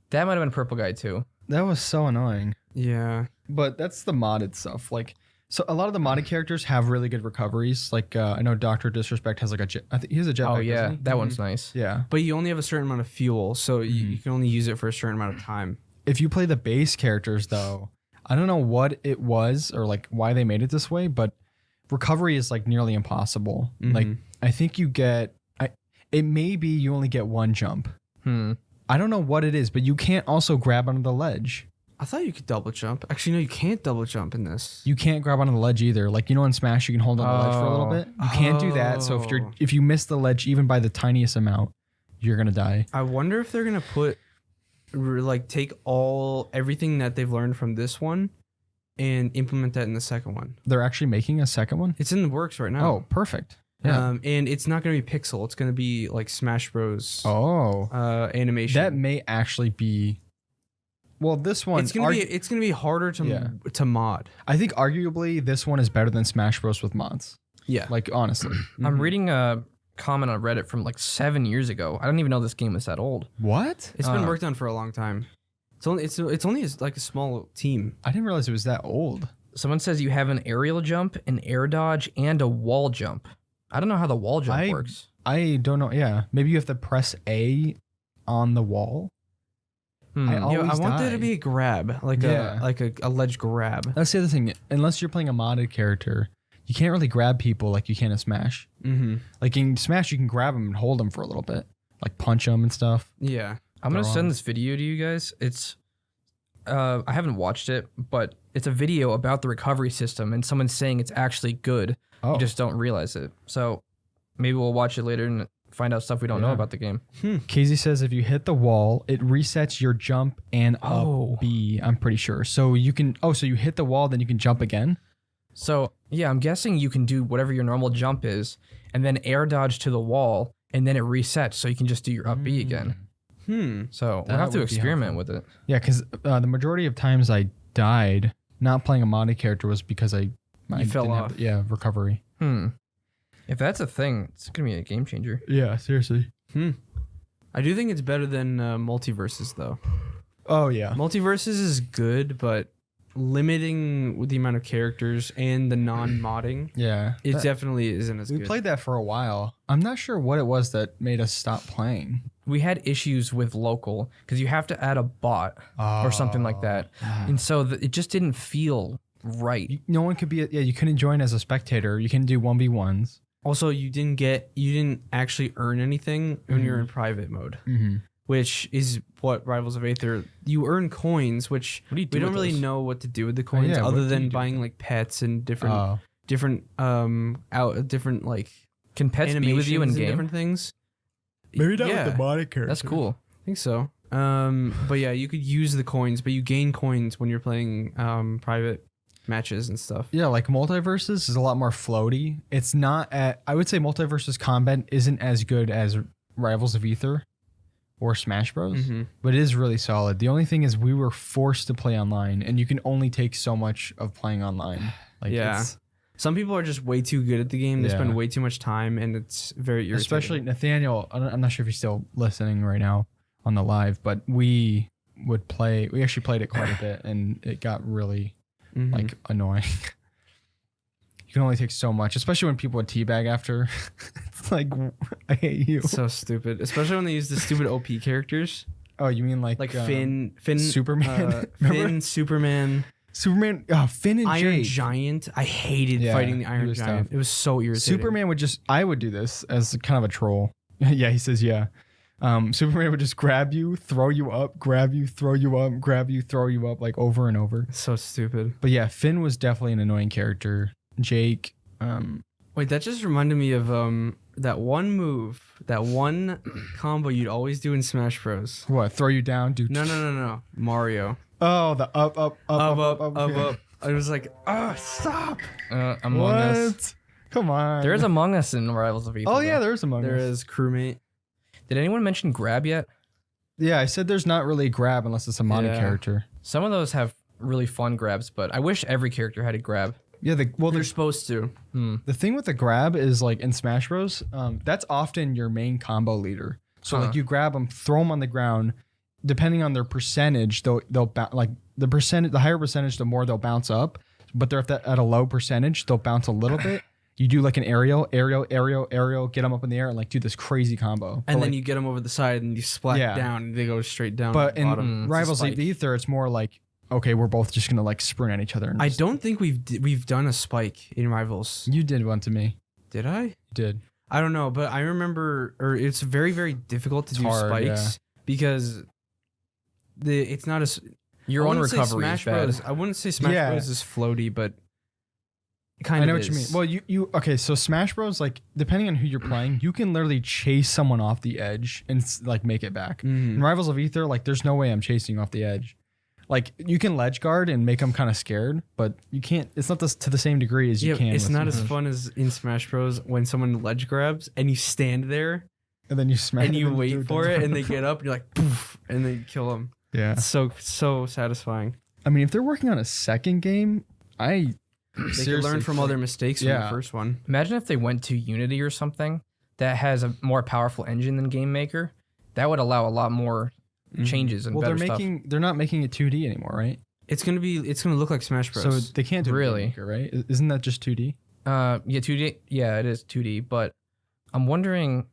That might have been Purple Guy too. That was so annoying. Yeah. But that's the modded stuff. Like, so a lot of the modded characters have really good recoveries. Like, I know Dr. Disrespect has like a jet. I think he has a jetpack. Oh yeah, doesn't he? that one's nice. Yeah. But you only have a certain amount of fuel, so you can only use it for a certain amount of time. If you play the base characters, though, I don't know what it was or like why they made it this way, but recovery is like nearly impossible. Like, I think you get, it may be you only get one jump. I don't know what it is, but you can't also grab onto the ledge. I thought you could double jump. Actually, no, you can't double jump in this. You can't grab onto the ledge either. Like, you know, in Smash, you can hold on the ledge for a little bit. You can't do that. So if you miss the ledge even by the tiniest amount, you're gonna die. I wonder if they're gonna take everything that they've learned from this one and implement that in the second one. They're actually making a second one? It's in the works right now. Oh, perfect. Yeah. And it's not gonna be pixel. It's gonna be like Smash Bros. Animation. That may actually be. Well, this one. It's gonna be harder to mod. I think arguably this one is better than Smash Bros with mods. Yeah. Like, honestly. I'm reading a comment on Reddit from like 7 years ago. I didn't even know this game was that old. What? It's been worked on for a long time. It's only like a small team. I didn't realize it was that old. Someone says you have an aerial jump, an air dodge, and a wall jump. I don't know how the wall jump works. I don't know. Yeah. Maybe you have to press A on the wall. I want there to be a grab, like a ledge grab. That's the other thing. Unless you're playing a modded character, you can't really grab people like you can in Smash. Mm-hmm. Like in Smash, you can grab them and hold them for a little bit, like punch them and stuff. Yeah. I'm gonna send this video to you guys. It's I haven't watched it, but it's a video about the recovery system, and someone's saying it's actually good. Oh. You just don't realize it. So maybe we'll watch it later and find out stuff we don't know about the game. Casey says if you hit the wall, it resets your jump and up B. I'm pretty sure. So you can. Oh, so you hit the wall, then you can jump again. So yeah, I'm guessing you can do whatever your normal jump is, and then air dodge to the wall, and then it resets, so you can just do your up B again. So we'll have to experiment with it. Yeah, because the majority of times I died not playing a modded character was because I fell didn't off. Have, recovery. If that's a thing, it's gonna be a game changer. Yeah, seriously. I do think it's better than Multiverses, though. Oh yeah. Multiverses is good, but limiting the amount of characters and the non-modding, it definitely isn't as good. We played that for a while. I'm not sure what it was that made us stop playing. We had issues with local because you have to add a bot or something like that, and so it just didn't feel right. No one could be. You couldn't join as a spectator. You can do 1v1s. Also, you didn't actually earn anything when you're in private mode, which is what Rivals of Aether. You earn coins, which we don't really know what to do with the coins other than buying like pets and different like Can pets be with you in game? Different things. Maybe not with the modded character. That's cool. I think so. But yeah, you could use the coins, but you gain coins when you're playing private matches and stuff. Yeah, like Multiverses is a lot more floaty. It's not I would say Multiverses combat isn't as good as Rivals of Aether or Smash Bros, but it is really solid. The only thing is we were forced to play online, and you can only take so much of playing online. Like some people are just way too good at the game. They spend way too much time, and it's very irritating. Especially Nathaniel. I'm not sure if he's still listening right now on the live, but we actually played it quite a bit, and it got really like annoying. You can only take so much, especially when people would teabag after. It's like, I hate you. It's so stupid, especially when they use the stupid OP characters. Oh, you mean like Finn, Superman, Finn, Superman, Finn and Iron Jake. Giant. I hated fighting the Iron Giant. It was so irritating. Superman would I would do this as kind of a troll. Yeah, he says Superman would just grab you, throw you up, grab you, throw you up, grab you, throw you up, like over and over. So stupid. But yeah, Finn was definitely an annoying character. Jake. Wait, that just reminded me of that one move, that one combo you'd always do in Smash Bros. What? Throw you down, dude? No. Mario. Oh, the up. I was like, stop. Among Us. Come on. There is Among Us in Rivals of Aether. Oh yeah, there is Among Us. There is crewmate. Did anyone mention grab yet? Yeah, I said there's not really grab unless it's a modded character. Some of those have really fun grabs, but I wish every character had a grab. Yeah, they're supposed to. The thing with the grab is like in Smash Bros, that's often your main combo leader. So like you grab them, throw them on the ground. Depending on their percentage, they'll like the higher percentage, the more they'll bounce up. But they're at a low percentage, they'll bounce a little bit. You do like an aerial, get them up in the air and like do this crazy combo. And then you get them over the side and you splat down and they go straight down. But to the in bottom. Rivals of Aether, it's more like, okay, we're both just gonna like sprint at each other. I don't think we've done a spike in Rivals. You did one to me. Did I? You did. I don't know, but I remember, it's very, very difficult to do hard, spikes because it's not as Your I own wouldn't say recovery Smash is bad. Bros. I wouldn't say Smash Yeah. Bros is floaty, but it kind I of know is. what you mean. Well, you okay? So Smash Bros, like depending on who you're playing, you can literally chase someone off the edge and like make it back. Mhm. In Rivals of Aether, like there's no way I'm chasing off the edge. Like you can ledge guard and make them kind of scared, but you can't. It's not to the same degree as you Yeah, can. it's with not as Smash. fun as in Smash Bros. When someone ledge grabs and you stand there And then you smash. and you do wait for it, down. and they get up, and you're like, poof, and then you kill them. Yeah. It's so satisfying. I mean, if they're working on a second game, I They can seriously learn from all their mistakes from Yeah. the first one. Imagine if they went to Unity or something that has a more powerful engine than Game Maker. That would allow a lot more changes and Well, better they're stuff. they're not making it 2D anymore, right? It's gonna look like Smash Bros. So they can't do it Really? Game Maker, right? Isn't that just 2D? Yeah, 2D. Yeah, it is 2D, but I'm wondering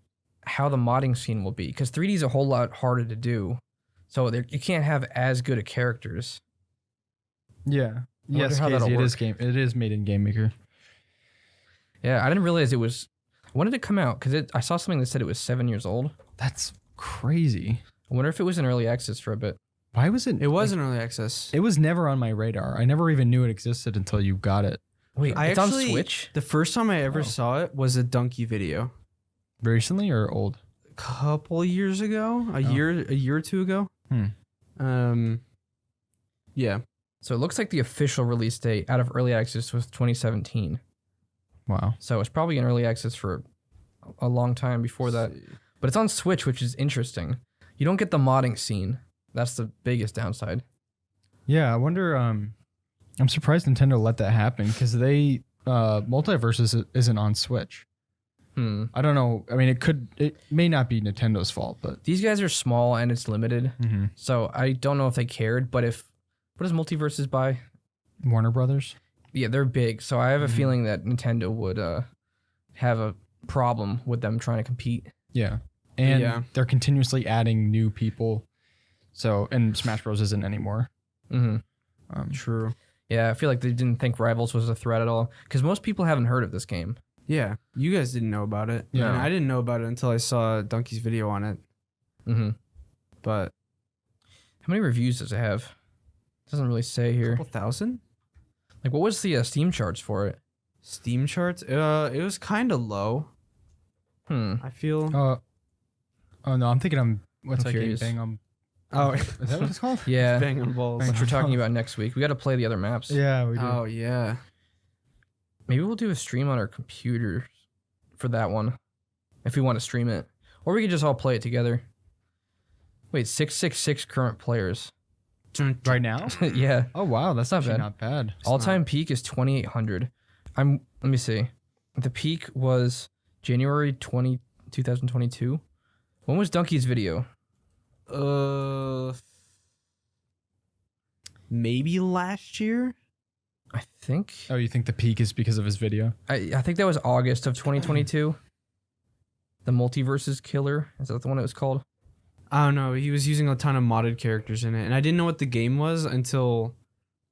how the modding scene will be because 3D is a whole lot harder to do. So you can't have as good of characters. Yeah. Yes, how Casey, that'll it is work. game. It is made in Game Maker. Yeah, I didn't realize it was. When did it come out? Because I saw something that said it was 7 years old. That's crazy. I wonder if it was in early access for a bit. Why was it? it was in early access. It was never on my radar. I never even knew it existed until you got it. Wait, I it's actually- on Switch? The first time I ever Oh. saw it was a Donkey video. Recently or old? Couple years ago, a year or two ago. Yeah. So it looks like the official release date out of early access was 2017. Wow. So it's probably in early access for a long time before that. But it's on Switch, which is interesting. You don't get the modding scene. That's the biggest downside. Yeah, I wonder. I'm surprised Nintendo let that happen because they Multiverse isn't on Switch. I don't know. I mean, it may not be Nintendo's fault, but These guys are small and it's limited. Mm-hmm. So I don't know if they cared. But what does Multiverses buy? Warner Brothers. Yeah, they're big. So I have a feeling that Nintendo would have a problem with them trying to compete. Yeah, and Yeah. they're continuously adding new people. So and Smash Bros isn't anymore. Mm-hmm. True. Yeah, I feel like they didn't think Rivals was a threat at all because most people haven't heard of this game. Yeah. You guys didn't know about it. Yeah. And I didn't know about it until I saw Donkey's video on it. Mm-hmm. But How many reviews does it have? It doesn't really say here. couple thousand Like, what was the Steam charts for it? Steam charts. It was kind of low. I feel. Oh no, I'm thinking what's I'm that curious. game? Bang on. Oh, Is that what it's called? Yeah, bang on balls. which we're talking about next week. We got to play the other maps. Yeah, we do. Oh yeah. Maybe we'll do a stream on our computers for that one, if we want to stream it, or we could just all play it together. Wait, 666 current players. Right now? Yeah, Oh wow, that's not actually bad. not bad. all-time peak is 2,800. Let me see. The peak was January 2022. When was Donkey's video? Maybe last year. I think. Oh, you think the peak is because of his video? I think that was August of 2022. The Multiverses Killer. Is that the one it was called? I don't know. He was using a ton of modded characters in it, and I didn't know what the game was until,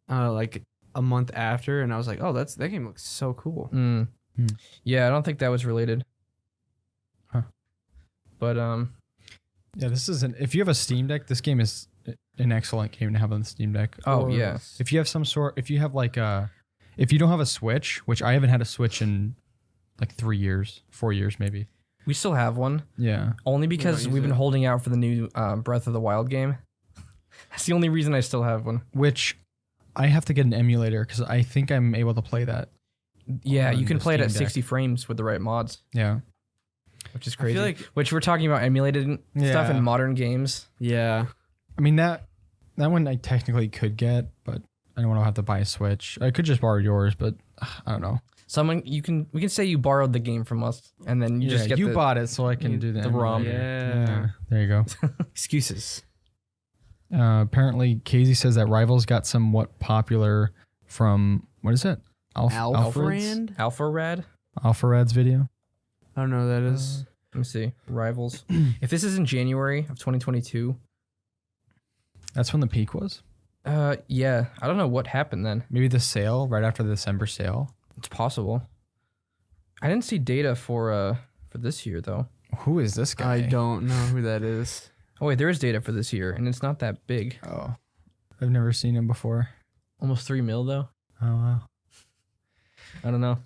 like a month after, and I was like, "Oh, that game looks so cool." Yeah, I don't think that was related. Huh. But Yeah, if you have a Steam Deck, this game is an excellent game to have on the Steam Deck. oh Or yeah. If you have if you have if you don't have a Switch, which I haven't had a Switch in like 4 years maybe. We still have one, Yeah. only because use we've been it. holding out for the new Breath of the Wild game. That's the only reason I still have one. Which I have to get an emulator because I think I'm able to play that. Yeah, you On can the play it at Steam Deck. 60 frames with the right mods, Yeah. which is I crazy. feel like, Which we're talking about emulated stuff Yeah. in modern games. yeah, I mean that one I technically could get, but I don't want to have to buy a Switch. I could just borrow yours, but I don't know. We can say you borrowed the game from us, and then you just get you the, bought it, so I can do the ROM. emulator. Yeah. There you go. excuses. Apparently, Casey says that Rivals got somewhat popular from what is it? Alfred's Alfred? Alfred's video. I don't know who that is. Let me see. Rivals. If this is in January of 2022, That's when the peak was. yeah, I don't know what happened then. Maybe the sale right after the December sale. It's possible. I didn't see data for this year though. Who is this guy? I don't know who that is. Oh wait, there is data for this year, and it's not that big. Oh, I've never seen him before. Almost 3 mil though. Oh wow. I don't know.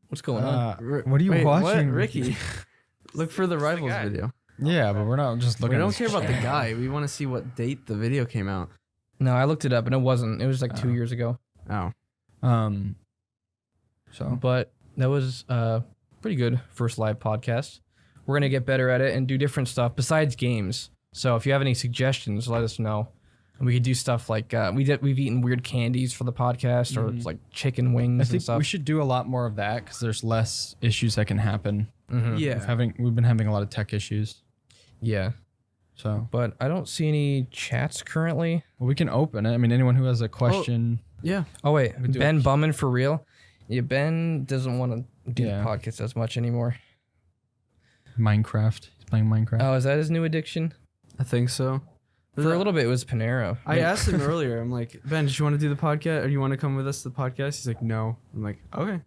What's going on? What are you watching, Ricky? Look for the Rivals guy. video. Yeah, but we're not just looking. We at don't his care about the channel. guy. We want to see what date the video came out. No, I looked it up and it wasn't. It was like 2 years ago. Oh. So But that was pretty good first live podcast. We're gonna get better at it and do different stuff besides games. So if you have any suggestions, let us know. And we could do stuff like we've eaten weird candies for the podcast, or it's like chicken wings I and think stuff. we should do a lot more of that because there's less issues that can happen. Yeah. We've been having a lot of tech issues. Yeah, So but I don't see any chats currently. well, we can open it. I mean, anyone who has a question. Yeah. Oh wait, can do Ben it. Bummin for real? Yeah, Ben doesn't want to do Yeah. the podcast as much anymore. Minecraft. He's playing Minecraft. Oh, is that his new addiction? I think so. For a little bit, it was Panera. I asked him earlier. I'm like, Ben, did you want to do the podcast, or do you want to come with us to the podcast? He's like, no. I'm like, okay.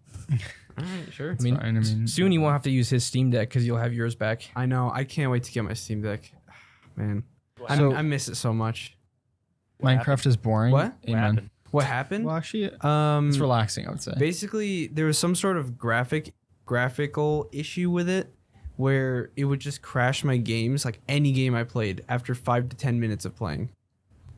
All right, sure. I mean, fine, I mean- soon you won't have to use his Steam Deck because you'll have yours back. I know. I can't wait to get my Steam Deck. Man, So- I miss it so much. Minecraft is boring. What? What Amen. happened? What happened? Well, actually, Um, it's relaxing. I would say. basically, there was some sort of graphical issue with it, where it would just crash my games, like any game I played, after 5 to 10 minutes of playing,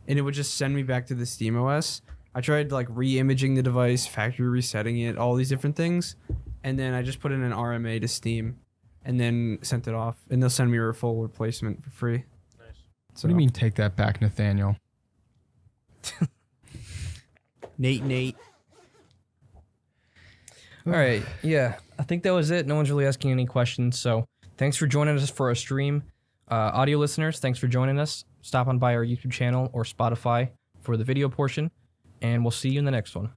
and it would just send me back to the SteamOS. I tried like re-imaging the device, factory resetting it, all these different things, and then I just put in an RMA to Steam, and then sent it off, and they'll send me a full replacement for free. Nice. So, What do you mean take that back, Nathaniel? Nate? All right. Yeah. I think that was it. No one's really asking any questions. So thanks for joining us for our stream. Audio listeners, thanks for joining us. Stop on by our YouTube channel or Spotify for the video portion. And we'll see you in the next one.